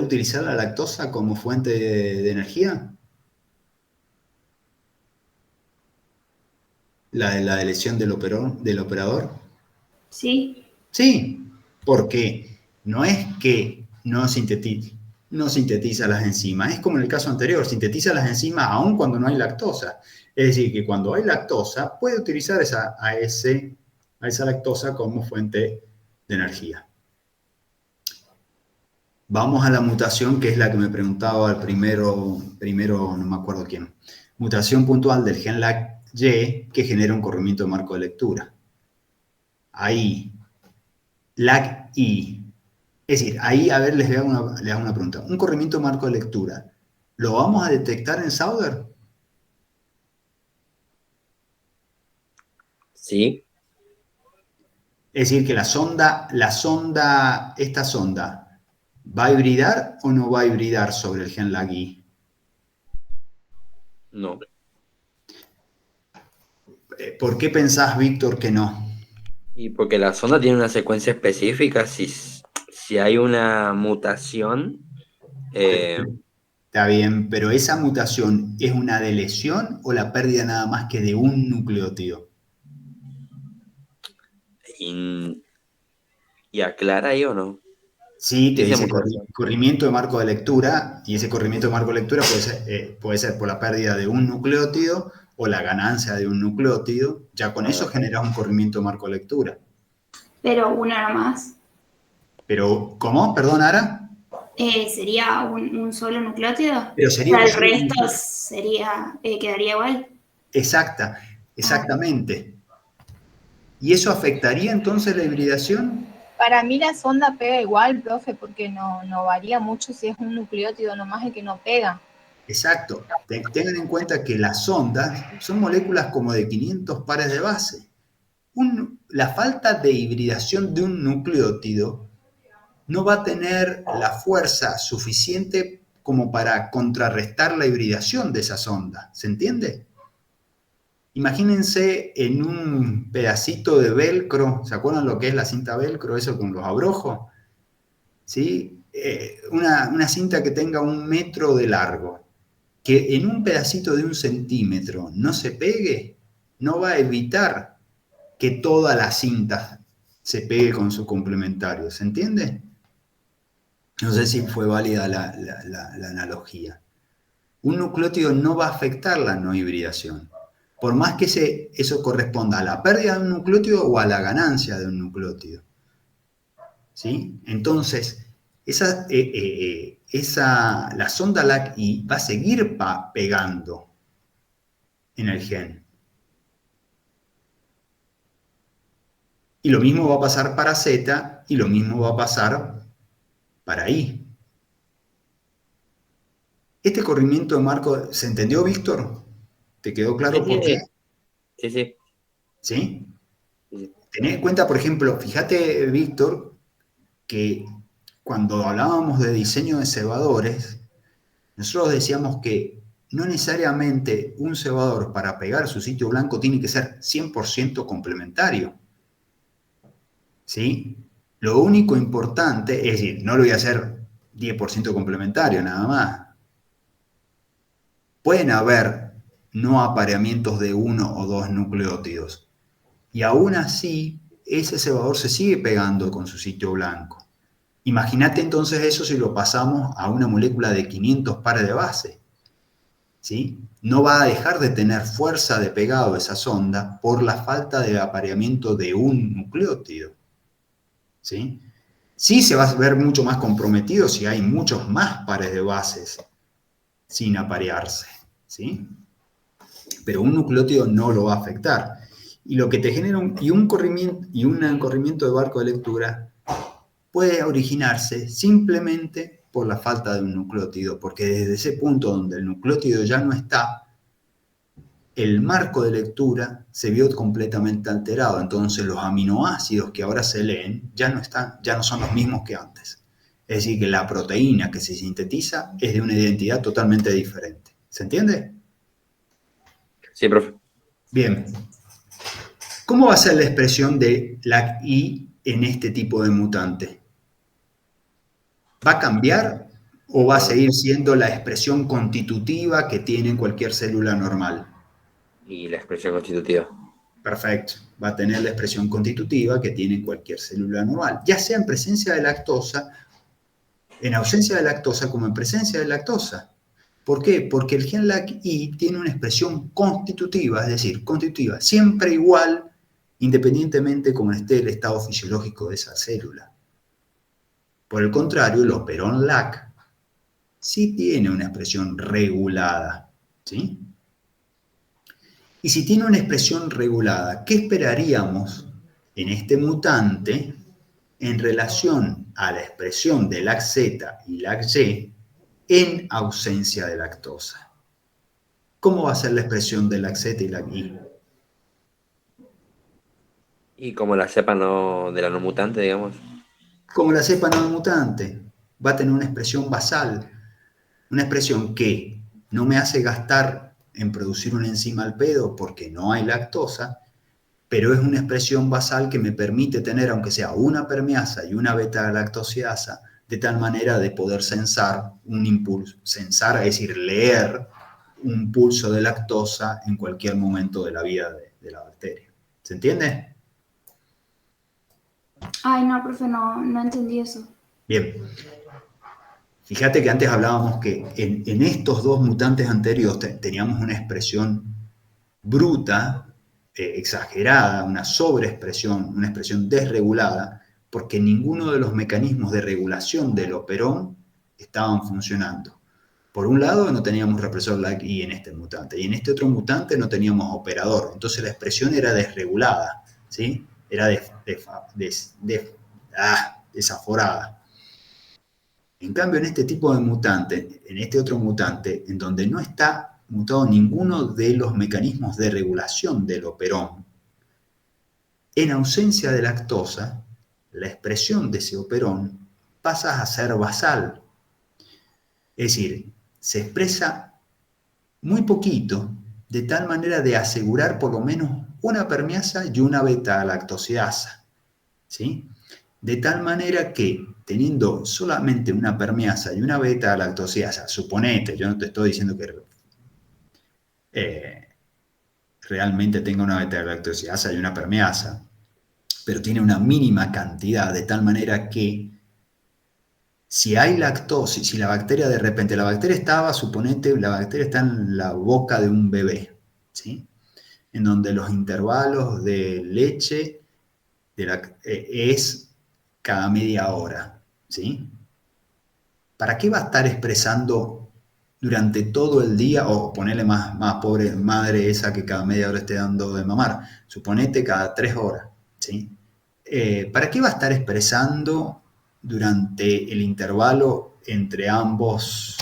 utilizar la lactosa como fuente de energía? La lesión del operador. Sí, Sí, porque no es que no sintetiza las enzimas, es como en el caso anterior, sintetiza las enzimas aún cuando no hay lactosa. Es decir, que cuando hay lactosa puede utilizar a esa lactosa como fuente de energía. Vamos a la mutación, que es la que me preguntaba el primero, no me acuerdo quién. Mutación puntual del gen LAC-Y que genera un corrimiento de marco de lectura. Ahí, LAC-I. Es decir, ahí, a ver, les hago una pregunta. Un corrimiento de marco de lectura, ¿lo vamos a detectar en Sauder? Sí. Es decir, que esta sonda, ¿va a hibridar o no va a hibridar sobre el gen LAC-I? No. ¿Por qué pensás, Víctor, que no? Y porque la sonda tiene una secuencia específica, si hay una mutación, Está bien, pero ¿esa mutación es una deleción o la pérdida nada más que de un nucleótido? y, y aclara ahí o no. Sí, te Dice dice mutación. corrimiento de marco de lectura, y ese corrimiento de marco de lectura puede ser por la pérdida de un nucleótido o la ganancia de un nucleótido. Ya con eso generas un corrimiento de marco de lectura. Pero uno nomás. Pero, ¿cómo? Perdón, Ara. ¿Sería un solo nucleótido? Pero O sería sea, un el solo resto nucleótido. quedaría igual. Exactamente. ¿Y eso afectaría entonces la hibridación? Para mí la sonda pega igual, profe, porque no varía mucho si es un nucleótido nomás el que no pega. Exacto. Tengan en cuenta que las ondas son moléculas como de 500 pares de base. La falta de hibridación de un nucleótido no va a tener la fuerza suficiente como para contrarrestar la hibridación de esas ondas. ¿Se entiende? Imagínense en un pedacito de velcro, ¿se acuerdan lo que es la cinta velcro? Eso con los abrojos, ¿sí? Una cinta que tenga 1 metro de largo, que en un pedacito de 1 centímetro no se pegue, no va a evitar que toda la cinta se pegue con su complementario, ¿se entiende? No sé si fue válida la analogía. Un nucleótido no va a afectar la no hibridación, por más que eso corresponda a la pérdida de un nucleótido o a la ganancia de un nucleótido. ¿Sí? Entonces, la sonda LAC-I va a seguir pegando en el gen. Y lo mismo va a pasar para Z y lo mismo va a pasar para I. Este corrimiento de marco, ¿se entendió, Víctor? ¿Te quedó claro por qué? Sí, sí. ¿Sí? Sí. Tened en cuenta, por ejemplo, fíjate, Víctor, que cuando hablábamos de diseño de cebadores, nosotros decíamos que no necesariamente un cebador para pegar su sitio blanco tiene que ser 100% complementario. ¿Sí? Lo único importante, es decir, no lo voy a hacer 10% complementario nada más. Pueden haber no apareamientos de 1 o 2 nucleótidos. Y aún así, ese cebador se sigue pegando con su sitio blanco. Imagínate entonces eso si lo pasamos a una molécula de 500 pares de base. ¿Sí? No va a dejar de tener fuerza de pegado esa sonda por la falta de apareamiento de un nucleótido. ¿Sí? Sí se va a ver mucho más comprometido si hay muchos más pares de bases sin aparearse. ¿Sí? Pero un nucleótido no lo va a afectar. Y lo que te genera un corrimiento de barco de lectura puede originarse simplemente por la falta de un nucleótido, porque desde ese punto donde el nucleótido ya no está, el marco de lectura se vio completamente alterado. Entonces los aminoácidos que ahora se leen ya no son los mismos que antes. Es decir, que la proteína que se sintetiza es de una identidad totalmente diferente. ¿Se entiende? Sí, profe. Bien. ¿Cómo va a ser la expresión de LAC-I en este tipo de mutante? ¿Va a cambiar o va a seguir siendo la expresión constitutiva que tiene cualquier célula normal? Y la expresión constitutiva. Perfecto. Va a tener la expresión constitutiva que tiene cualquier célula normal, ya sea en presencia de lactosa, en ausencia de lactosa como en presencia de lactosa. ¿Por qué? Porque el gen LAC-I tiene una expresión constitutiva, es decir, constitutiva, siempre igual, independientemente como esté el estado fisiológico de esa célula. Por el contrario, el operón LAC sí tiene una expresión regulada, ¿sí? Y si tiene una expresión regulada, ¿qué esperaríamos en este mutante en relación a la expresión de LAC-Z y LAC-Y en ausencia de lactosa? ¿Cómo va a ser la expresión de LAC-Z y LAC-Y? Y como la cepa no, de la no mutante, digamos. Como la cepa no mutante, va a tener una expresión basal, una expresión que no me hace gastar en producir una enzima al pedo porque no hay lactosa, pero es una expresión basal que me permite tener, aunque sea una permeasa y una beta-lactosidasa, de tal manera de poder sensar un impulso, sensar, es decir, leer un pulso de lactosa en cualquier momento de la vida de la bacteria. ¿Se entiende? Ay, no, profe, no entendí eso. Bien. Fíjate que antes hablábamos que en estos dos mutantes anteriores teníamos una expresión bruta, exagerada, una sobreexpresión, una expresión desregulada, porque ninguno de los mecanismos de regulación del operón estaban funcionando. Por un lado no teníamos represor LAC-I en este mutante, y en este otro mutante no teníamos operador, entonces la expresión era desregulada, ¿sí? Era desaforada. En cambio, en este tipo de mutante, en este otro mutante, en donde no está mutado ninguno de los mecanismos de regulación del operón, en ausencia de lactosa, la expresión de ese operón pasa a ser basal. Es decir, se expresa muy poquito, de tal manera de asegurar por lo menos una permeasa y una beta-lactosidasa, ¿sí? De tal manera que, teniendo solamente una permeasa y una beta-lactosidasa, suponete, yo no te estoy diciendo que realmente tenga una beta-lactosidasa y una permeasa, pero tiene una mínima cantidad, de tal manera que si hay lactosa, si la bacteria de repente, la bacteria estaba, suponete, la bacteria está en la boca de un bebé, ¿sí? En donde los intervalos de leche es cada media hora, ¿sí? ¿Para qué va a estar expresando durante todo el día, o ponerle más pobre madre esa que cada media hora esté dando de mamar, suponete cada 3 horas, ¿sí? ¿Para qué va a estar expresando durante el intervalo entre ambas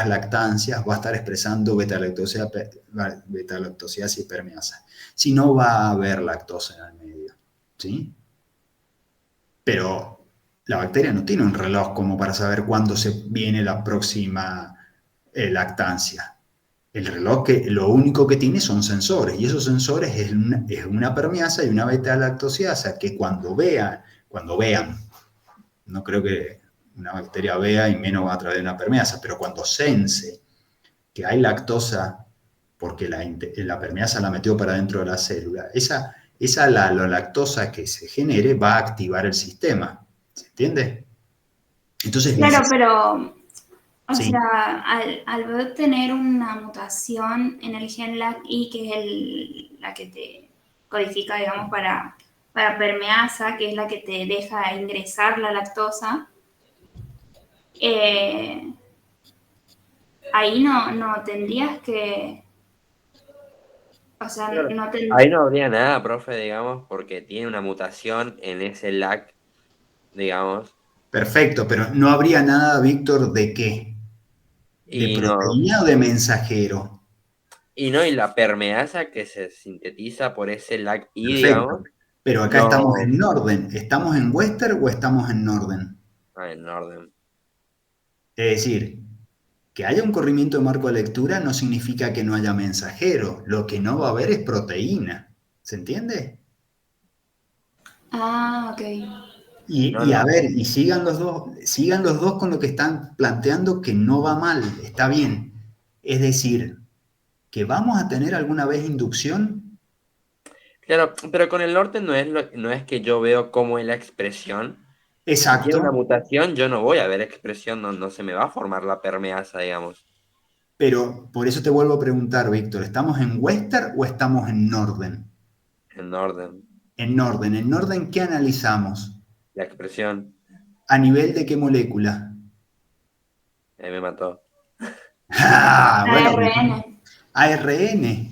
lactancias, va a estar expresando beta-lactosidasa y permeasa? Si no va a haber lactosa en el medio, ¿sí? Pero la bacteria no tiene un reloj como para saber cuándo se viene la próxima lactancia. El reloj, lo único que tiene son sensores, y esos sensores es una permeasa y una beta-lactosidasa que cuando vean, no creo que una bacteria vea y menos va a través de una permeasa, pero cuando sense que hay lactosa porque la permeasa la metió para dentro de la célula, la lactosa que se genere va a activar el sistema. ¿Se entiende? Entonces, claro, pero, o sí. sea, al tener una mutación en el gen LAC-I, que es la que te codifica, digamos, para permeasa, que es la que te deja ingresar la lactosa, ahí no tendrías que... O sea, Claro. no Ahí no habría nada, profe, digamos, porque tiene una mutación en ese LAC, digamos. Perfecto, pero no habría nada, Víctor, ¿de qué? ¿De Y no, proteína o de mensajero? y la permeasa que se sintetiza por ese LAC-I, Perfecto. digamos, Pero acá no. estamos en Norden. ¿Estamos en Western o estamos en Norden? En orden. Es decir, que haya un corrimiento de marco de lectura no significa que no haya mensajero. Lo que no va a haber es proteína. ¿Se entiende? Ah, ok. Y a ver, y sigan los dos con lo que están planteando, que no va mal, está bien. Es decir, que vamos a tener alguna vez inducción. Claro, pero con el norte no es que yo veo cómo es la expresión. Si tiene una Exacto, mutación, yo no voy a ver expresión, no se me va a formar la permeasa, digamos. pero por eso te vuelvo a preguntar, Víctor, ¿estamos en Western o estamos en Norden? En orden. En Norden. ¿En Norden qué analizamos? La expresión ¿A nivel de qué molécula? me mató. Bueno, ARN. ARN.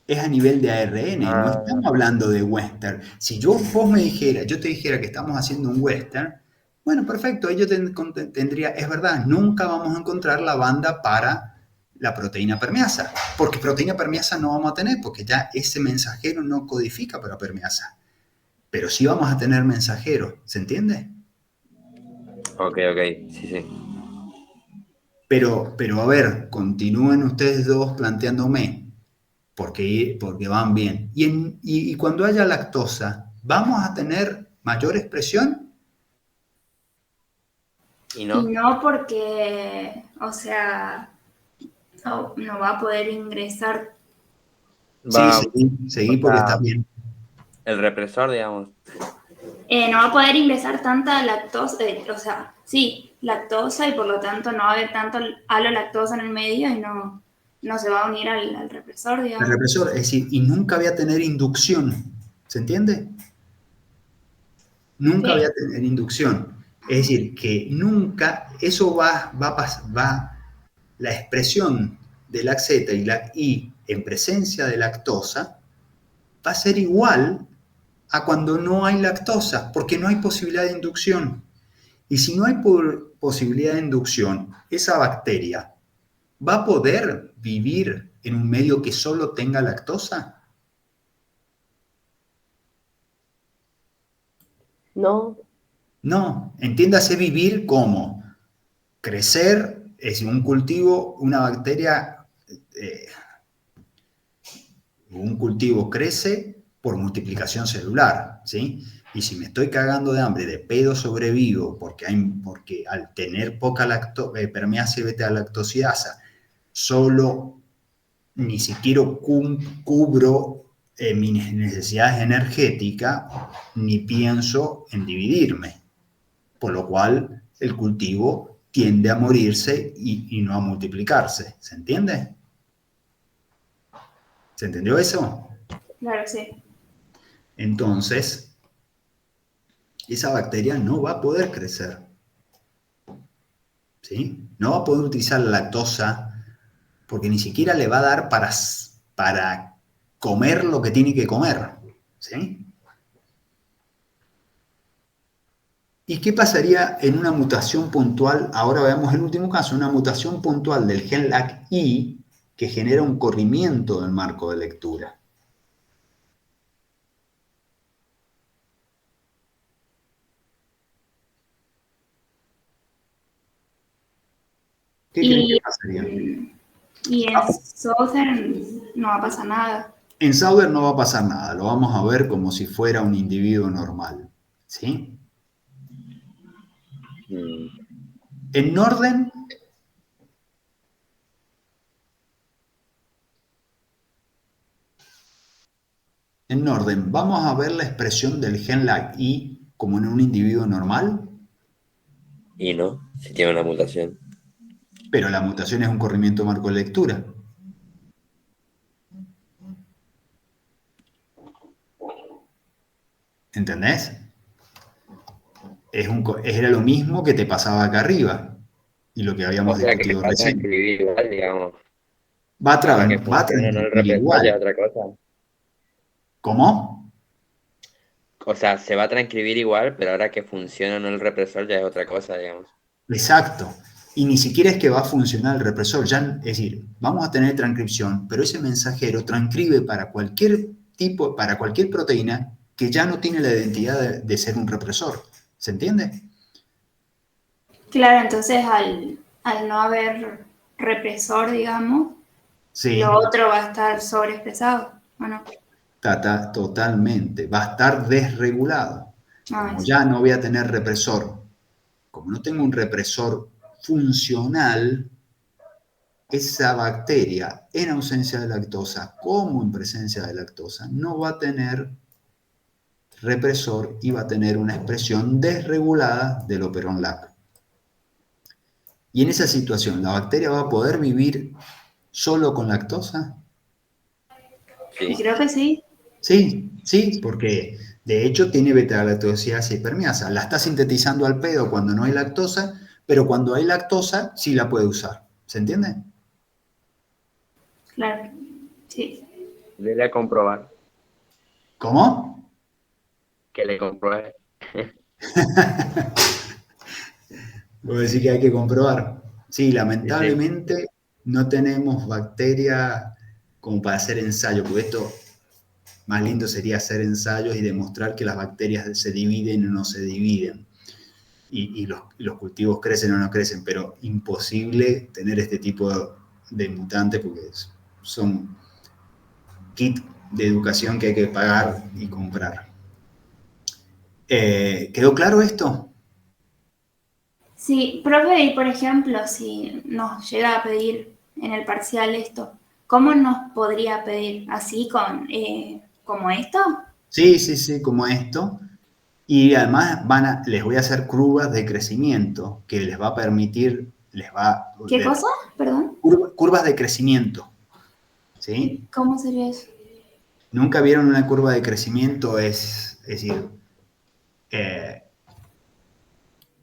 Es a nivel de ARN, no Ah, estamos hablando de western. Si yo te dijera que estamos haciendo un western, bueno, perfecto, ahí yo tendría, es verdad, nunca vamos a encontrar la banda para la proteína permeasa, porque proteína permeasa no vamos a tener, porque ya ese mensajero no codifica para permeasa. Pero sí vamos a tener mensajero, ¿se entiende? ok, sí. Pero a ver, continúen ustedes dos planteándome, porque van bien. Y cuando haya lactosa, ¿vamos a tener mayor expresión? ¿Y Y no? no porque, o sea, no va a poder ingresar. Sí, Va, seguí o porque sea, está bien. el represor, digamos. No va a poder ingresar tanta lactosa, o sea, sí, lactosa y por lo tanto no va a haber tanto alolactosa en el medio y no se va a unir al represor, El digamos. represor, es decir, y nunca voy a tener inducción, ¿se entiende? Nunca voy Sí, a tener inducción. Es decir, que nunca, eso la expresión de la Z y la I en presencia de lactosa va a ser igual a cuando no hay lactosa, porque no hay posibilidad de inducción. Y si no hay posibilidad de inducción, esa bacteria va a poder vivir en un medio que solo tenga lactosa. No, No, entiéndase vivir como crecer, es decir, un cultivo, una bacteria, un cultivo crece por multiplicación celular, ¿sí? Y si me estoy cagando de hambre, de pedo sobrevivo, porque al tener poca permeasa y beta-lactosidasa, solo ni siquiera cubro mis necesidades energéticas, ni pienso en dividirme. Por lo cual el cultivo tiende a morirse y no a multiplicarse. ¿Se entiende? ¿Se entendió eso? claro, sí. Entonces, esa bacteria no va a poder crecer. ¿Sí? No va a poder utilizar la lactosa porque ni siquiera le va a dar para comer lo que tiene que comer. ¿Sí? ¿Y qué pasaría en una mutación puntual? Ahora veamos el último caso, una mutación puntual del gen LAC-I que genera un corrimiento del marco de lectura. ¿Qué creen que Y, pasaría? y en Southern no va a pasar nada. En Sauder no va a pasar nada, lo vamos a ver como si fuera un individuo normal. ¿Sí? Mm, En Norden, vamos a ver la expresión del gen LAC-I como en un individuo normal, ¿Y no? Si tiene una mutación. pero la mutación es un corrimiento de marco de lectura. ¿Entendés? Era lo mismo que te pasaba acá arriba y lo que habíamos O sea que discutido va a recién. transcribir igual, digamos. Va a, Ahora que va a funciona o no el transmitir represor ya igual. es otra cosa. ¿Cómo? O sea, se va a transcribir igual, pero ahora que funciona o no el represor ya es otra cosa, digamos. Exacto. Y ni siquiera es que va a funcionar el represor. Ya, es decir, vamos a tener transcripción, pero ese mensajero transcribe para cualquier tipo, para cualquier proteína que ya no tiene la identidad de ser un represor. ¿Se entiende? Claro, entonces al no haber represor, digamos, Sí, lo otro va a estar sobreexpresado, ¿o no? totalmente. Va a estar desregulado. Ah, Como eso. ya no voy a tener represor, como no tengo un represor funcional, esa bacteria en ausencia de lactosa como en presencia de lactosa no va a tener represor y va a tener una expresión desregulada del operón LAC. Y en esa situación, ¿la bacteria va a poder vivir solo con lactosa? Y Sí. creo que sí. Sí, sí, porque de hecho tiene beta-lactosidasa y permeasa. La está sintetizando al pedo cuando no hay lactosa, pero cuando hay lactosa sí la puede usar. ¿Se entiende? Claro, sí. Dele a comprobar. ¿Cómo? Que le compruebe. Voy a decir que hay que comprobar. Sí, Sí, sí. lamentablemente no tenemos bacteria como para hacer ensayos, porque esto más lindo sería hacer ensayos y demostrar que las bacterias se dividen o no se dividen. y los cultivos crecen o no crecen, pero imposible tener este tipo de mutantes porque son kit de educación que hay que pagar y comprar. ¿Quedó claro esto? Sí, profe, y por ejemplo, si nos llega a pedir en el parcial esto, ¿cómo nos podría pedir? ¿Así como esto? Sí, como esto. Y además les voy a hacer curvas de crecimiento que les va a permitir, ¿Qué cosa? Perdón. curvas de crecimiento, ¿sí? ¿Cómo sería eso? ¿Nunca vieron una curva de crecimiento? Es decir,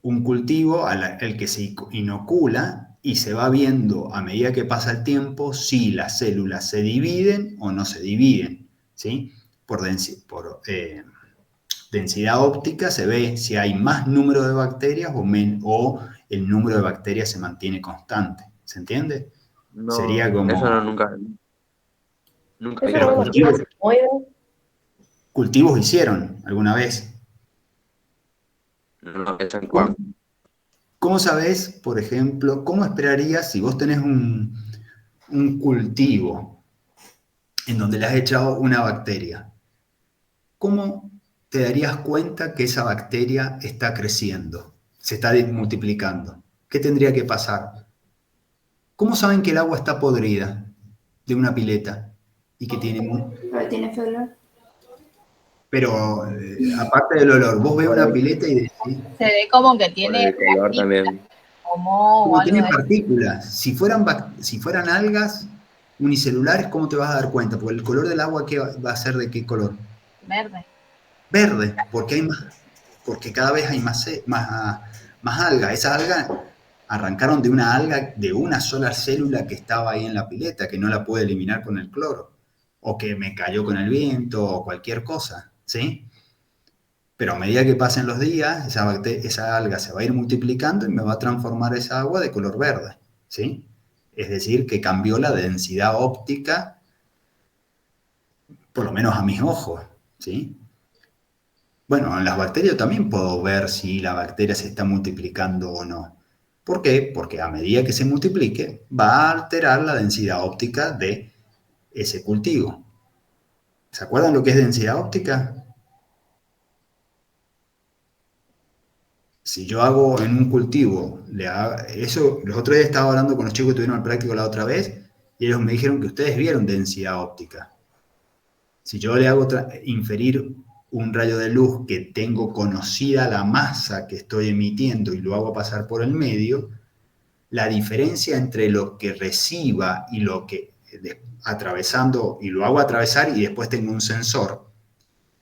un cultivo al que se inocula y se va viendo a medida que pasa el tiempo si las células se dividen o no se dividen, ¿sí? Por densidad óptica se ve si hay más número de bacterias o el número de bacterias se mantiene constante. ¿Se entiende? No, Sería como... eso no, nunca vi. Eso no me imagino muy bien. ¿Cultivos hicieron alguna vez? No, eso en cuanto. ¿Cómo sabés, por ejemplo, cómo esperarías si vos tenés un cultivo en donde le has echado una bacteria? ¿Cómo te darías cuenta que esa bacteria está creciendo, se está multiplicando? ¿Qué tendría que pasar? ¿Cómo saben que el agua está podrida de una pileta y que tiene... Pero tiene feo olor. Pero aparte del olor, vos ves una pileta y decís... Se ve como que Por tiene el color también. como o Como algo tiene de eso. partículas. Si fueran algas unicelulares, ¿cómo te vas a dar cuenta? Porque el color del agua, ¿qué va a ser de qué color? Verde. Verde, porque cada vez hay más algas. Esas algas arrancaron de una alga, de una sola célula que estaba ahí en la pileta, que no la pude eliminar con el cloro, o que me cayó con el viento, o cualquier cosa, ¿sí? Pero a medida que pasen los días, esa alga se va a ir multiplicando y me va a transformar esa agua de color verde, ¿sí? Es decir, que cambió la densidad óptica, por lo menos a mis ojos, ¿sí? Bueno, en las bacterias también puedo ver si la bacteria se está multiplicando o no. ¿Por qué? Porque a medida que se multiplique, va a alterar la densidad óptica de ese cultivo. ¿Se acuerdan lo que es densidad óptica? Si yo hago en un cultivo, eso, los otros días estaba hablando con los chicos que tuvieron el práctico la otra vez, y ellos me dijeron que ustedes vieron densidad óptica. Si yo le hago inferir un rayo de luz que tengo conocida la masa que estoy emitiendo y lo hago pasar por el medio, la diferencia entre lo que reciba y lo que atravesando, y lo hago atravesar y después tengo un sensor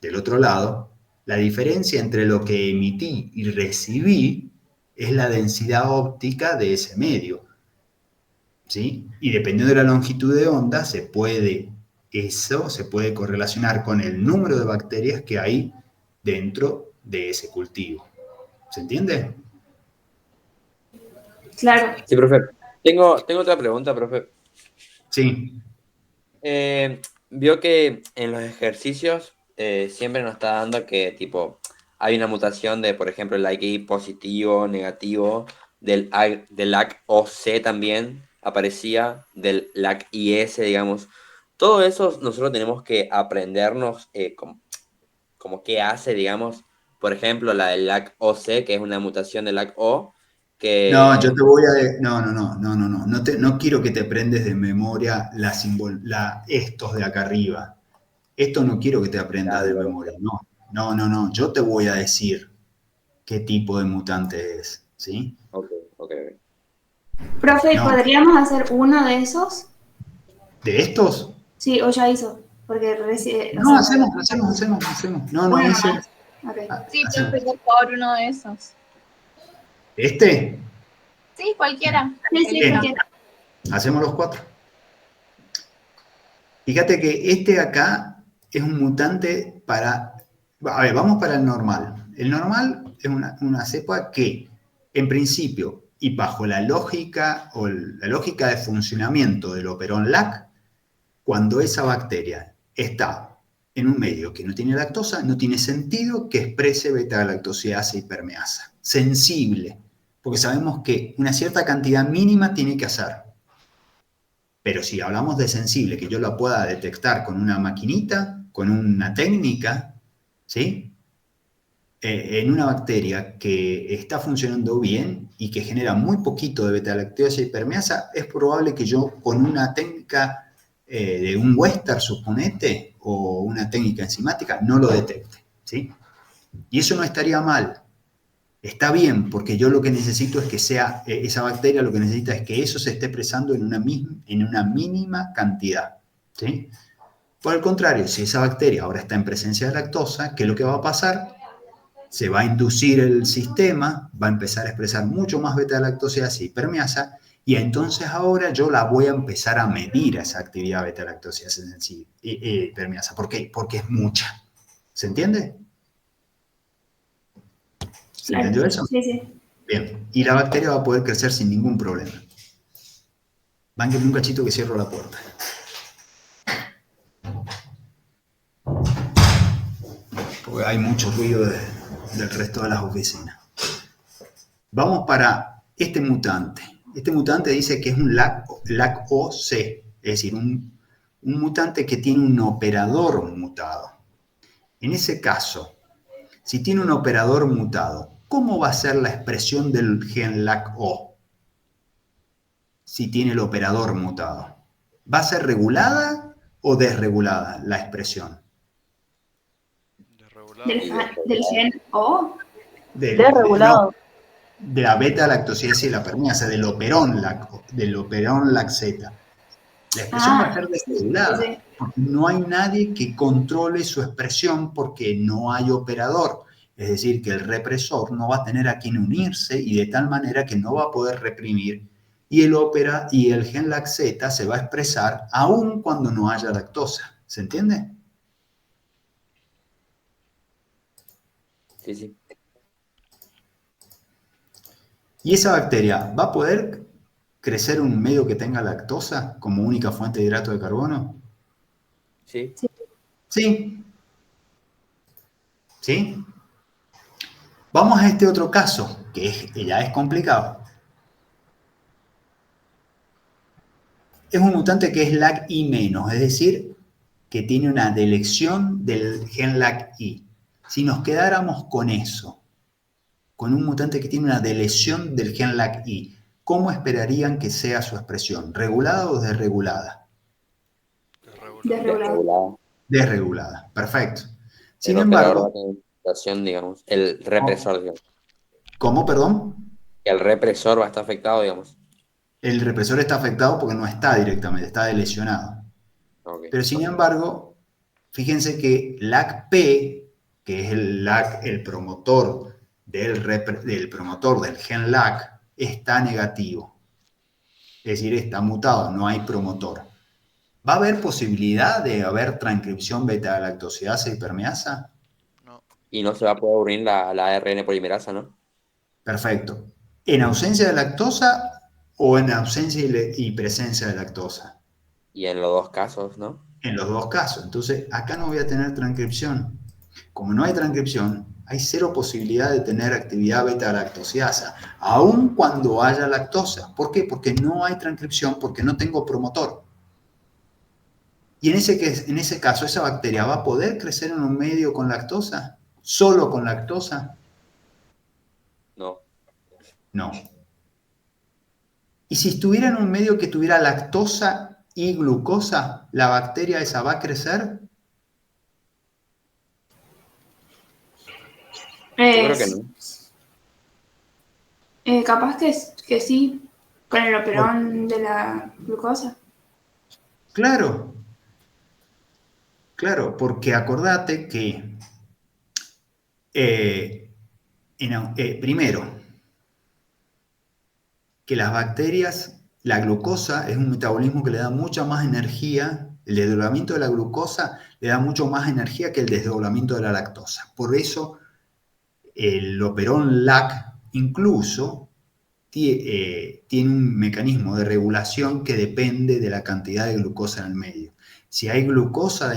del otro lado, la diferencia entre lo que emití y recibí es la densidad óptica de ese medio, ¿sí? Y dependiendo de la longitud de onda, se puede correlacionar con el número de bacterias que hay dentro de ese cultivo. ¿Se entiende? Claro. Sí, profe. Tengo otra pregunta, profe. Sí. Vio que en los ejercicios siempre nos está dando que tipo hay una mutación de, por ejemplo, el LAC-I positivo, negativo, del LAC-OC también aparecía, del LAC-IS, digamos. Todo eso nosotros tenemos que aprendernos como qué hace, digamos, por ejemplo, la del LAC-OC, que es una mutación del LAC-O, No, yo que... te voy a... No quiero que te aprendes de memoria estos de acá arriba. Esto no quiero que te aprendas de memoria, no. Yo te voy a decir qué tipo de mutante es, ¿sí? Ok. Profe, No. ¿podríamos hacer uno de esos? ¿De estos? Sí, o ya hizo. Porque recién. No, hacemos. No, Bueno, hice. ok. Sí, Hacemos. profe, por favor, uno de esos. ¿Este? Sí, cualquiera. Sí, cualquiera. Hacemos los 4. Fíjate que este de acá es un mutante para... A ver, vamos para el normal. El normal es una cepa que, en principio, y bajo la lógica de funcionamiento del operón LAC, cuando esa bacteria está en un medio que no tiene lactosa, no tiene sentido que exprese beta-galactosidasa y permeasa. sensible, porque sabemos que una cierta cantidad mínima tiene que hacer. Pero si hablamos de sensible, que yo la pueda detectar con una maquinita, con una técnica, ¿sí? En una bacteria que está funcionando bien y que genera muy poquito de beta-lactosa y permeasa, es probable que yo con una técnica de un Western, suponete, o una técnica enzimática, no lo detecte, ¿sí? Y eso no estaría mal. Está bien, porque yo lo que necesito es que sea, esa bacteria lo que necesita es que eso se esté expresando en una mínima cantidad, ¿sí? Por el contrario, si esa bacteria ahora está en presencia de lactosa, ¿qué es lo que va a pasar? Se va a inducir el sistema, va a empezar a expresar mucho más beta-lactosa y permeasa, y entonces ahora yo la voy a empezar a medir esa actividad beta-lactosa permeasa. ¿Por qué? Porque es mucha. ¿Se entiende? ¿Se entendió eso? Sí, sí. Bien. Y la bacteria va a poder crecer sin ningún problema. Bánquenme un cachito que cierro la puerta. Porque hay mucho ruido del resto de las oficinas. Vamos para este mutante. Este mutante dice que es un LAC-OC, es decir, un mutante que tiene un operador mutado. En ese caso, si tiene un operador mutado, ¿cómo va a ser la expresión del gen LAC-O? Si tiene el operador mutado. ¿Va a ser regulada o desregulada la expresión? Del gen O. Desregulado. De la beta-lactosidasa y la permeasa, del operón lac-Z. La expresión va a ser desregulada. Sí. No hay nadie que controle su expresión porque no hay operador. Es decir, que el represor no va a tener a quien unirse y de tal manera que no va a poder reprimir. Y el gen LAC-Z se va a expresar aún cuando no haya lactosa. ¿Se entiende? Sí, sí. ¿Y esa bacteria va a poder crecer en un medio que tenga lactosa como única fuente de hidrato de carbono? Sí. Sí. ¿Sí? Vamos a este otro caso, que ya es complicado. Es un mutante que es LAC-I-, es decir, que tiene una delección del gen LAC-I. Si nos quedáramos con eso, con un mutante que tiene una deleción del gen LAC-I, ¿cómo esperarían que sea su expresión? ¿Regulada o desregulada? Desregulada. Desregulada, perfecto. Sin El operador va embargo, a tener mutación, digamos. El represor, digamos. ¿cómo, perdón? El represor va a estar afectado, digamos. El represor está afectado porque no está directamente, está delesionado. Okay. Pero sin embargo, fíjense que LAC-P, que es el promotor del promotor del gen LAC, está negativo. Es decir, está mutado, no hay promotor. ¿Va a haber posibilidad de haber transcripción beta-lactosidasa y permeasa? No. Y no se va a poder unir la ARN polimerasa, ¿no? Perfecto. ¿En ausencia de lactosa o en ausencia y presencia de lactosa? Y en los dos casos, ¿no? En los dos casos. Entonces, acá no voy a tener transcripción. Como no hay transcripción, hay cero posibilidad de tener actividad beta-lactosiasa, aun cuando haya lactosa. ¿Por qué? Porque no hay transcripción, porque no tengo promotor. Y en ese caso, ¿esa bacteria va a poder crecer en un medio con lactosa? ¿Solo con lactosa? No. No. Y si estuviera en un medio que tuviera lactosa y glucosa, ¿la bacteria esa va a crecer? Yo creo que no. Capaz que sí, con el operón de la glucosa. Claro. Claro, porque acordate que primero, que las bacterias, la glucosa es un metabolismo que le da mucha más energía, el desdoblamiento de la glucosa le da mucho más energía que el desdoblamiento de la lactosa. Por eso el operón LAC incluso tiene un mecanismo de regulación que depende de la cantidad de glucosa en el medio. Si hay glucosa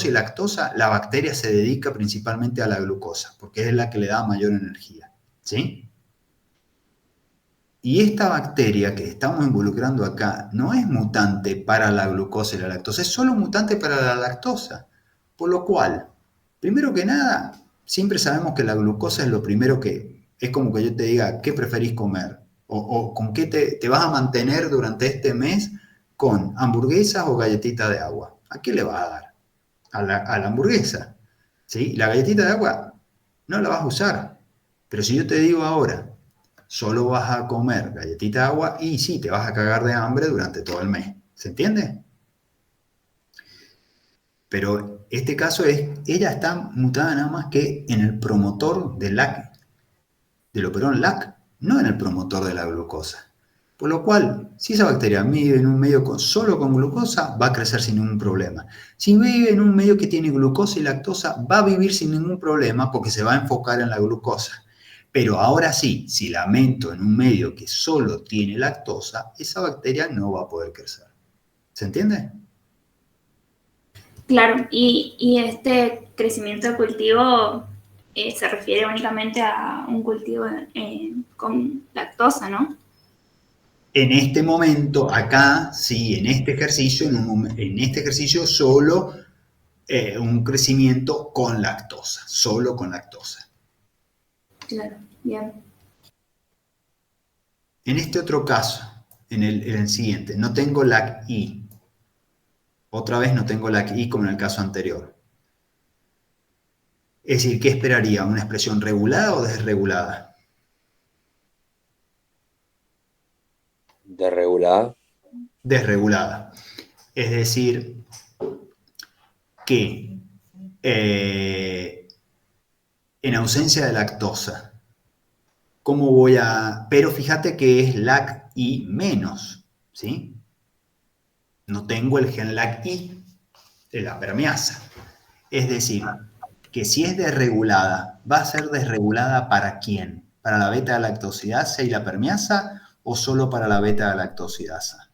y lactosa, la bacteria se dedica principalmente a la glucosa, porque es la que le da mayor energía. ¿sí? Y esta bacteria que estamos involucrando acá no es mutante para la glucosa y la lactosa, es solo mutante para la lactosa. Por lo cual, primero que nada, siempre sabemos que la glucosa es lo primero que, es como que yo te diga, ¿qué preferís comer? O con qué te vas a mantener durante este mes, con hamburguesas o galletitas de agua. ¿A qué le vas a dar? A la hamburguesa, ¿sí? La galletita de agua no la vas a usar. Pero si yo te digo ahora, solo vas a comer galletita de agua y sí, te vas a cagar de hambre durante todo el mes. ¿Se entiende? Pero este caso es, ella está mutada nada más que en el promotor del LAC, del operón LAC, no en el promotor de la glucosa. Por lo cual, si esa bacteria vive en un medio solo con glucosa, va a crecer sin ningún problema. Si vive en un medio que tiene glucosa y lactosa, va a vivir sin ningún problema porque se va a enfocar en la glucosa. Pero ahora sí, si la meto en un medio que solo tiene lactosa, esa bacteria no va a poder crecer. ¿Se entiende? Claro, y este crecimiento de cultivo se refiere únicamente a un cultivo con lactosa, ¿no? En este momento, acá, sí, en este ejercicio, en este ejercicio solo un crecimiento con lactosa, solo con lactosa. Claro, bien. En este otro caso, en el siguiente, no tengo LAC-I. Otra vez no tengo LAC-I como en el caso anterior. Es decir, ¿qué esperaría? ¿Una expresión regulada o desregulada? Desregulada. Desregulada. Es decir, que en ausencia de lactosa, ¿cómo voy a...? Pero fíjate que es LAC-I menos, ¿sí? No tengo el gen LAC-I de la permeasa. Es decir, que si es desregulada, ¿va a ser desregulada para quién? ¿Para la beta-lactosidasa y la permeasa o solo para la beta-lactosidasa?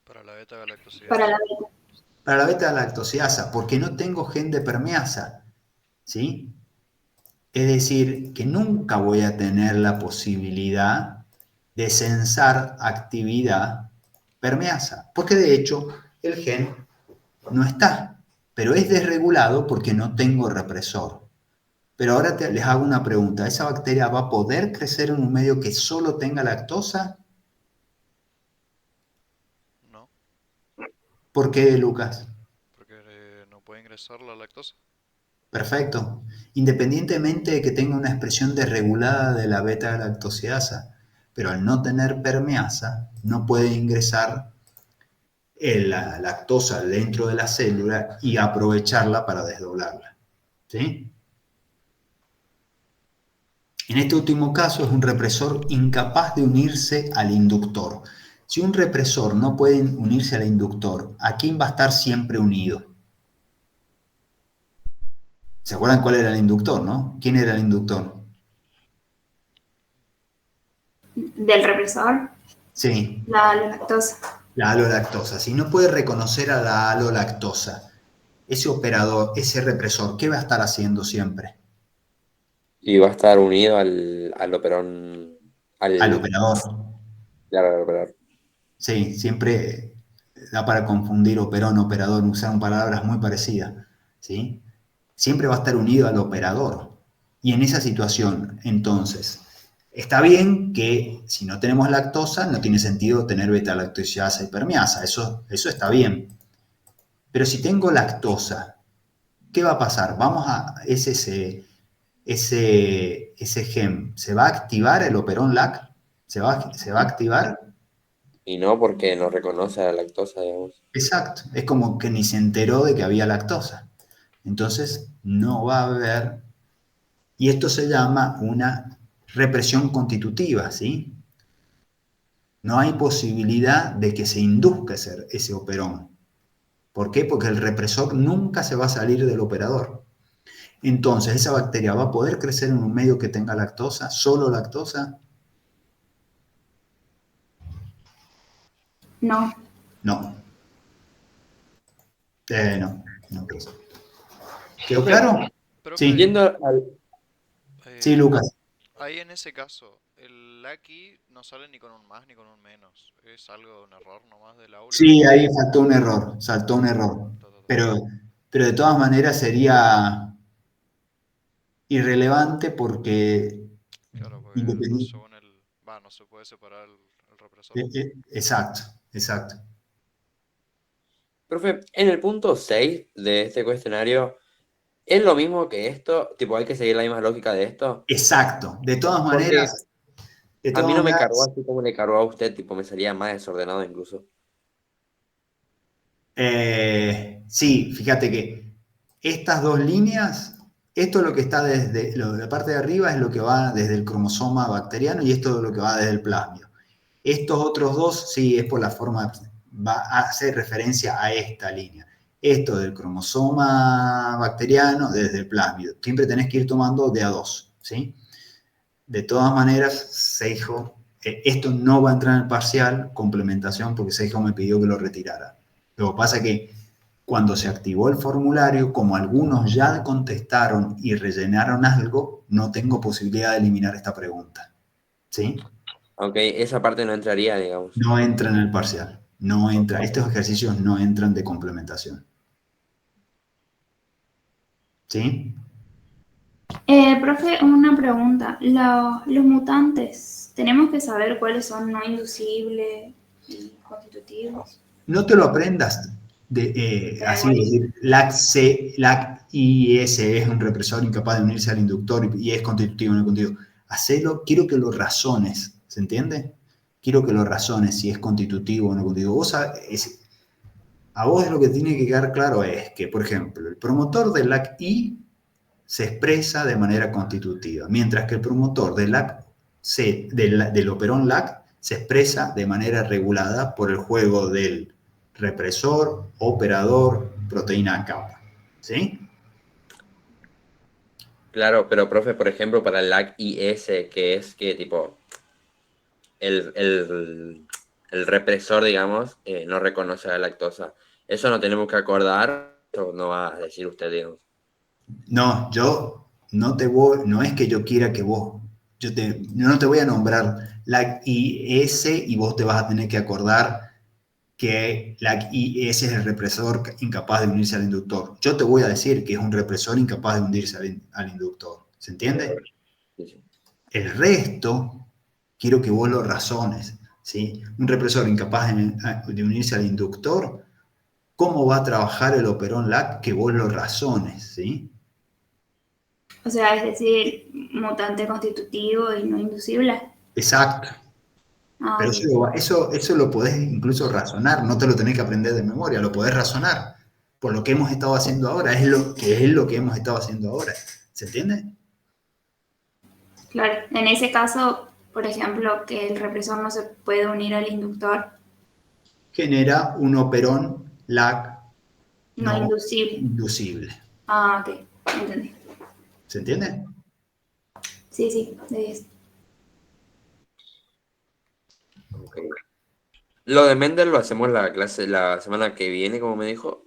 Para la beta-galactosidasa. Para la beta. Para la beta-lactosidasa, porque no tengo gen de permeasa, ¿sí? Es decir, que nunca voy a tener la posibilidad de censar actividad permeasa, porque de hecho el gen no está, pero es desregulado porque no tengo represor. Pero ahora les hago una pregunta, ¿esa bacteria va a poder crecer en un medio que solo tenga lactosa? No, ¿Por qué, Lucas? porque no puede ingresar la lactosa. Perfecto. Independientemente de que tenga una expresión desregulada de la beta-galactosidasa, pero al no tener permeasa, no puede ingresar la lactosa dentro de la célula y aprovecharla para desdoblarla. ¿Sí? En este último caso es un represor incapaz de unirse al inductor. Si un represor no puede unirse al inductor, ¿a quién va a estar siempre unido? ¿Se acuerdan cuál era el inductor, no? ¿Quién era el inductor? Del represor, Sí, la lactosa. la alolactosa. Si no puede reconocer a la alolactosa, ese operador, ese represor, ¿qué va a estar haciendo siempre? Y va a estar unido al operón. Al operador. Claro, al operador. Sí, siempre da para confundir operón, operador, usaron palabras muy parecidas, ¿sí? Siempre va a estar unido al operador. Y en esa situación, entonces, está bien que si no tenemos lactosa, no tiene sentido tener beta-lactosidasa y permeasa, eso está bien. Pero si tengo lactosa, ¿qué va a pasar? Ese gen, ¿se va a activar el operón LAC? ¿Se va a activar? Y no porque no reconoce a la lactosa, digamos. Exacto, es como que ni se enteró de que había lactosa. Entonces, no va a haber, y esto se llama una represión constitutiva, ¿sí? No hay posibilidad de que se induzca ese operón. ¿Por qué? Porque el represor nunca se va a salir del operador. Entonces, ¿esa bacteria va a poder crecer en un medio que tenga lactosa, solo lactosa? No. No. No crece. ¿Quedó claro? Profe, Sí. Yendo al. Sí, Lucas. Ahí en ese caso, el Lucky no sale ni con un más ni con un menos. Es algo, un error nomás del aula. Sí, ahí saltó un error. Ta, ta, ta. Pero, pero de todas maneras sería irrelevante porque Claro, porque no independiente. según el... Va, no se puede separar el represor. Exacto, exacto. Profe, en el punto 6 de este cuestionario, ¿es lo mismo que esto? Tipo, ¿hay que seguir la misma lógica de esto? Exacto. Porque De a mí todas no me cargó maneras, así como le cargó a usted, tipo, me salía más desordenado incluso. sí, fíjate que estas dos líneas, esto es lo que está desde la parte de arriba es lo que va desde el cromosoma bacteriano y esto es lo que va desde el plasmio. Estos otros dos, sí, es por la forma, va a hacer referencia a esta línea. Esto del cromosoma bacteriano desde el plasmio. Siempre tenés que ir tomando de a dos, ¿sí? De todas maneras, Seijo, esto no va a entrar en el parcial, complementación, porque Seijo me pidió que lo retirara. Lo que pasa es que cuando se activó el formulario, como algunos ya contestaron y rellenaron algo, no tengo posibilidad de eliminar esta pregunta. ¿Sí? Aunque esa parte no entraría, digamos. No entra en el parcial. No entra. Estos ejercicios no entran de complementación. ¿Sí? Profe, una pregunta. Los mutantes, ¿tenemos que saber cuáles son no inducibles y constitutivos? No te lo aprendas así de decir LAC-IS es un represor incapaz de unirse al inductor y es constitutivo o no constitutivo. Hacelo, quiero que lo razones, ¿se entiende? Quiero que lo razones si es constitutivo o no constitutivo. A vos lo que tiene que quedar claro es que, por ejemplo, el promotor del LAC-I se expresa de manera constitutiva, mientras que el promotor del operón LAC se expresa de manera regulada por el juego del represor, operador, proteína capa. ¿Sí? Claro, pero profe, por ejemplo, para el LAC-IS, que es que tipo el represor, digamos, no reconoce la lactosa. Eso no tenemos que acordar, eso no va a decir usted, digamos. No, yo no te voy, no es que yo quiera que vos, yo no te voy a nombrar LAC-IS y vos te vas a tener que acordar que LAC-IS es el represor incapaz de unirse al inductor. Yo te voy a decir que es un represor incapaz de unirse al inductor. ¿Se entiende? Sí, sí. El resto, quiero que vos lo razones. ¿Sí? Un represor incapaz de unirse al inductor, ¿cómo va a trabajar el operón LAC? Que vos lo razones. ¿Sí? O sea, es decir, mutante constitutivo y no inducible. Exacto. Ah, Pero ok. eso lo podés incluso razonar, no te lo tenés que aprender de memoria, lo podés razonar por lo que hemos estado haciendo ahora, es lo que hemos estado haciendo ahora. ¿Se entiende? Claro, en ese caso, por ejemplo, que el represor no se puede unir al inductor Genera un operón LAC no no inducible. inducible. Ah, ok, entendí. ¿Se entiende? Sí, sí, de 10. Okay. Lo de Mendel lo hacemos la clase la semana que viene, como me dijo.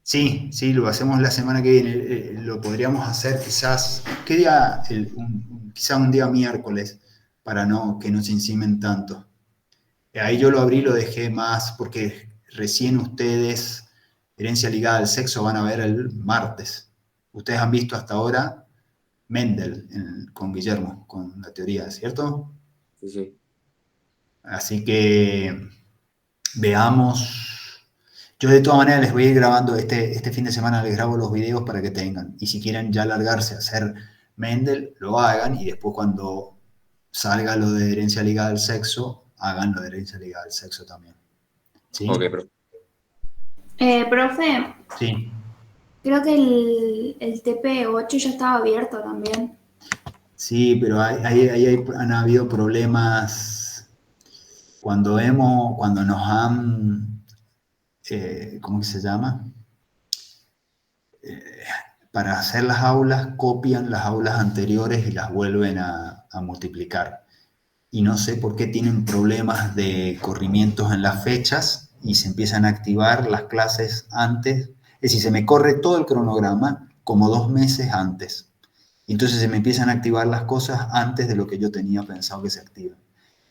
Sí, lo hacemos la semana que viene. Lo podríamos hacer quizás, ¿qué día? Quizás un día miércoles, para que no se encimen tanto. Ahí yo lo abrí, lo dejé más, porque recién ustedes, herencia ligada al sexo, van a ver el martes. Ustedes han visto hasta ahora Mendel con Guillermo, con la teoría, ¿cierto? Sí, sí. Así que veamos. Yo de todas maneras les voy a ir grabando, este fin de semana les grabo los videos para que tengan. Y si quieren ya largarse a hacer Mendel, lo hagan y después cuando salga lo de herencia ligada al sexo, hagan lo de herencia ligada al sexo también. ¿Sí? Ok, profe. Profe, Sí. creo que el TP8 ya estaba abierto también. Sí, pero han habido problemas cuando nos han, ¿cómo que se llama? Para hacer las aulas, copian las aulas anteriores y las vuelven a multiplicar. Y no sé por qué tienen problemas de corrimientos en las fechas y se empiezan a activar las clases antes. Es decir, se me corre todo el cronograma como 2 meses antes. Entonces se me empiezan a activar las cosas antes de lo que yo tenía pensado que se activen.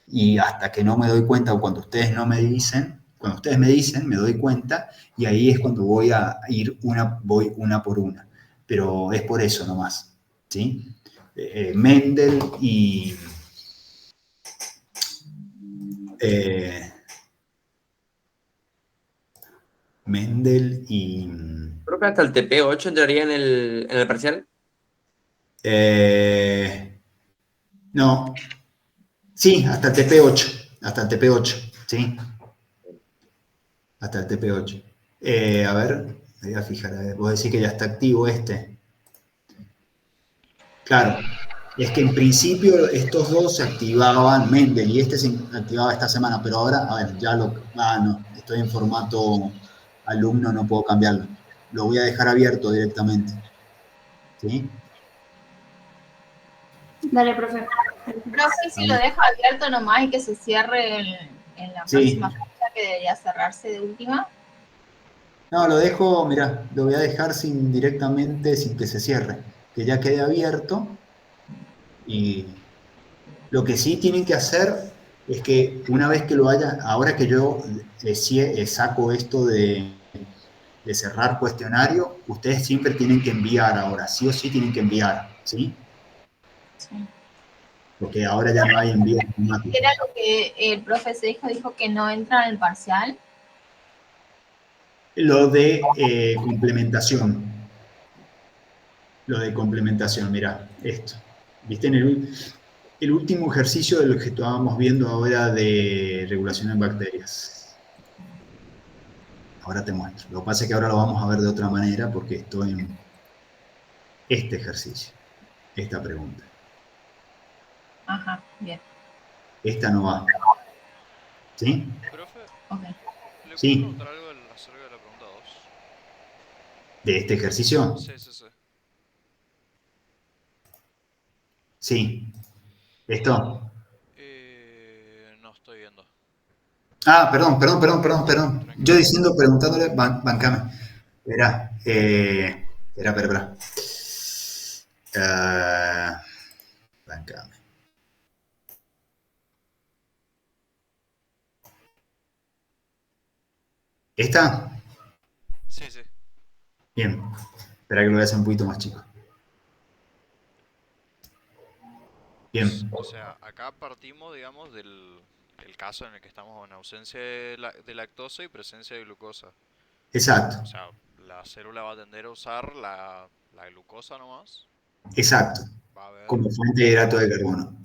Y hasta que no me doy cuenta, o cuando ustedes no me dicen, cuando ustedes me dicen, me doy cuenta, y ahí es cuando voy a ir voy una por una. Pero es por eso nomás, ¿sí? Mendel y... Mendel y... Creo que hasta el TP8 entraría en el parcial. No, sí, hasta el TP8, ¿sí? Hasta el TP8. A ver, me voy a fijar, a ver, vos decís que ya está activo este. Claro, es que en principio estos dos se activaban, Mendel y este se activaba esta semana, pero ahora, a ver, ya lo... Ah, no, estoy en formato alumno, no puedo cambiarlo. Lo voy a dejar abierto directamente. ¿Sí? Dale, profe. Profe, si lo deja abierto nomás y que se cierre en la Sí. próxima fecha, que debería cerrarse de última. No, lo dejo, mira, lo voy a dejar directamente sin que se cierre, que ya quede abierto. Y lo que sí tienen que hacer es que una vez que lo haya, ahora que yo saco esto de cerrar cuestionario, ustedes siempre tienen que enviar ahora, sí o sí tienen que enviar, ¿sí? Sí. Porque ahora ya no hay envío automático. Era lo que el profe se dijo que no entra en el parcial. Lo de complementación. Lo de complementación, mira, esto. ¿Viste? El último ejercicio de lo que estábamos viendo ahora de regulación en bacterias. Ahora te muestro. Lo que pasa es que ahora lo vamos a ver de otra manera porque estoy en este ejercicio, esta pregunta. Ajá, bien. Esta no va. ¿Sí? Profe, Ok. ¿le puedo Sí. preguntar algo acerca de la pregunta 2? ¿De este ejercicio? Sí. Sí. ¿Esto? No estoy viendo. Ah, perdón. Yo Tranquilo. diciendo, preguntándole, bancame. Espera. Bancame. ¿Esta? Sí. Bien. Espera que lo voy a hacer un poquito más chico. Bien. O sea, acá partimos, digamos, del caso en el que estamos en ausencia de lactosa y presencia de glucosa. Exacto. O sea, la célula va a tender a usar la glucosa nomás. Exacto. Va a haber... Como fuente de hidrato de carbono.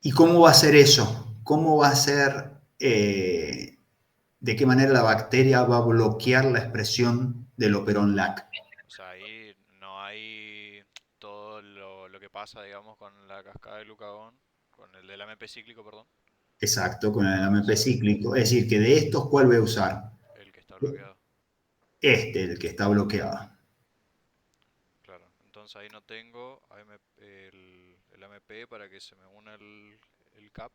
¿Y cómo va a ser eso? ¿Cómo va a ser, de qué manera la bacteria va a bloquear la expresión del operón LAC? O sea, ahí no hay todo lo que pasa, digamos, con la cascada de glucagón, con el del AMP cíclico, perdón, Exacto, con el AMP cíclico. Es decir, que de estos, ¿cuál voy a usar? el que está bloqueado. El que está bloqueado. Claro, entonces ahí no tengo el AMP para que se me una el CAP,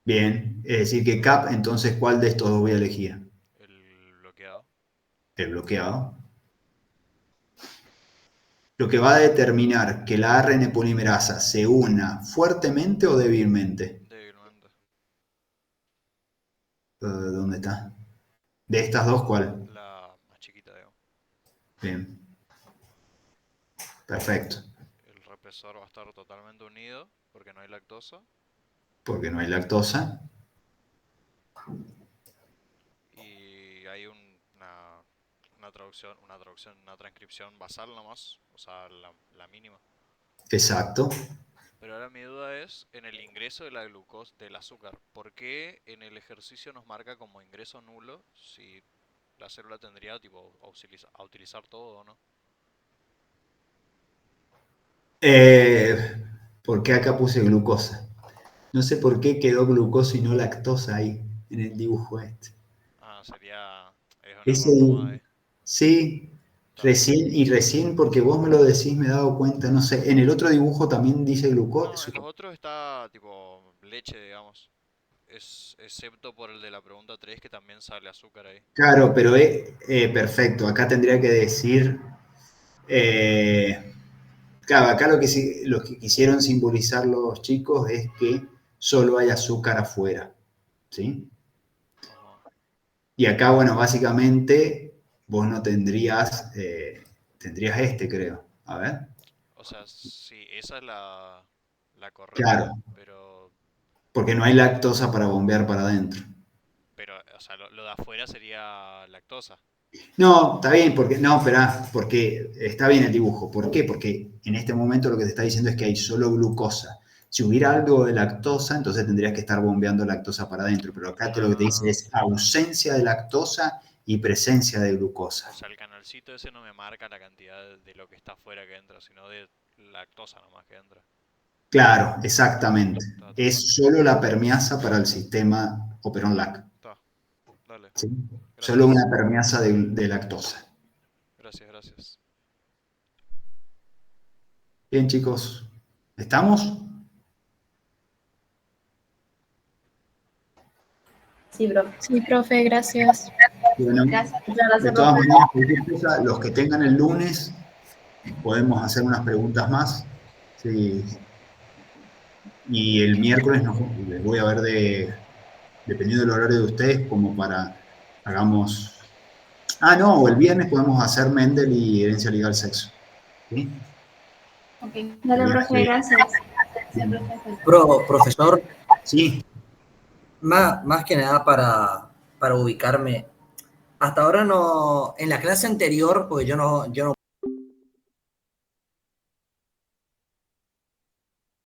Bien, es decir, que CAP, entonces, ¿cuál de estos dos voy a elegir? el bloqueado. El bloqueado. Lo que va a determinar que la ARN polimerasa se una fuertemente o débilmente. Débilmente. ¿Dónde está? De estas dos, ¿cuál? La más chiquita, digamos. Bien. Perfecto. El represor va a estar totalmente unido porque no hay lactosa. Porque no hay lactosa. Y hay una transcripción basal nomás, o sea, la mínima. Exacto. Pero ahora mi duda es en el ingreso de la glucosa, del azúcar. ¿Por qué en el ejercicio nos marca como ingreso nulo si la célula tendría tipo a utilizar todo o no? ¿Por qué acá puse glucosa? No sé por qué quedó glucosa y no lactosa ahí, en el dibujo este. Ah, es un Ese, error nomás ahí. sí, Está. recién porque vos me lo decís me he dado cuenta, no sé, en el otro dibujo también dice No, glucosa. en los otros está tipo leche, digamos. excepto por el de la pregunta 3 que también sale azúcar ahí. Claro, pero perfecto. Acá tendría que decir, claro, acá lo que quisieron simbolizar los chicos es que solo hay azúcar afuera, ¿sí? Ajá. Y acá, bueno, básicamente vos no tendrías, creo. A ver, O sea, sí, esa es la correcta, claro, pero, porque no hay lactosa para bombear para adentro. o sea, lo de afuera sería lactosa. No, está bien, porque está bien el dibujo. ¿Por qué? Porque en este momento lo que te está diciendo es que hay solo glucosa. Si hubiera algo de lactosa, entonces tendrías que estar bombeando lactosa para adentro. Pero acá lo que te dice es ausencia de lactosa y presencia de glucosa. O sea, el canalcito ese no me marca la cantidad de lo que está afuera que entra, sino de lactosa nomás que entra. Claro, exactamente. Ta, ta, ta. Es solo la permeasa para el sistema Operon-Lac. Ta, dale. ¿Sí? Gracias. Solo una permeasa de lactosa. Gracias. Bien, chicos. ¿Estamos? Sí, profe. Sí, profe, gracias. Bueno, Gracias. Muchas gracias, de todas profe. maneras, cualquier cosa, los que tengan el lunes, podemos hacer unas preguntas más. Sí. Y el miércoles les voy a ver dependiendo del horario de ustedes, como para hagamos. Ah, no, o el viernes podemos hacer Mendel y herencia legal sexo. ¿Sí? Ok. Dale, profe, gracias. Siempre estoy. Profesor, Sí, más que nada para ubicarme. Hasta ahora no, en la clase anterior, porque yo no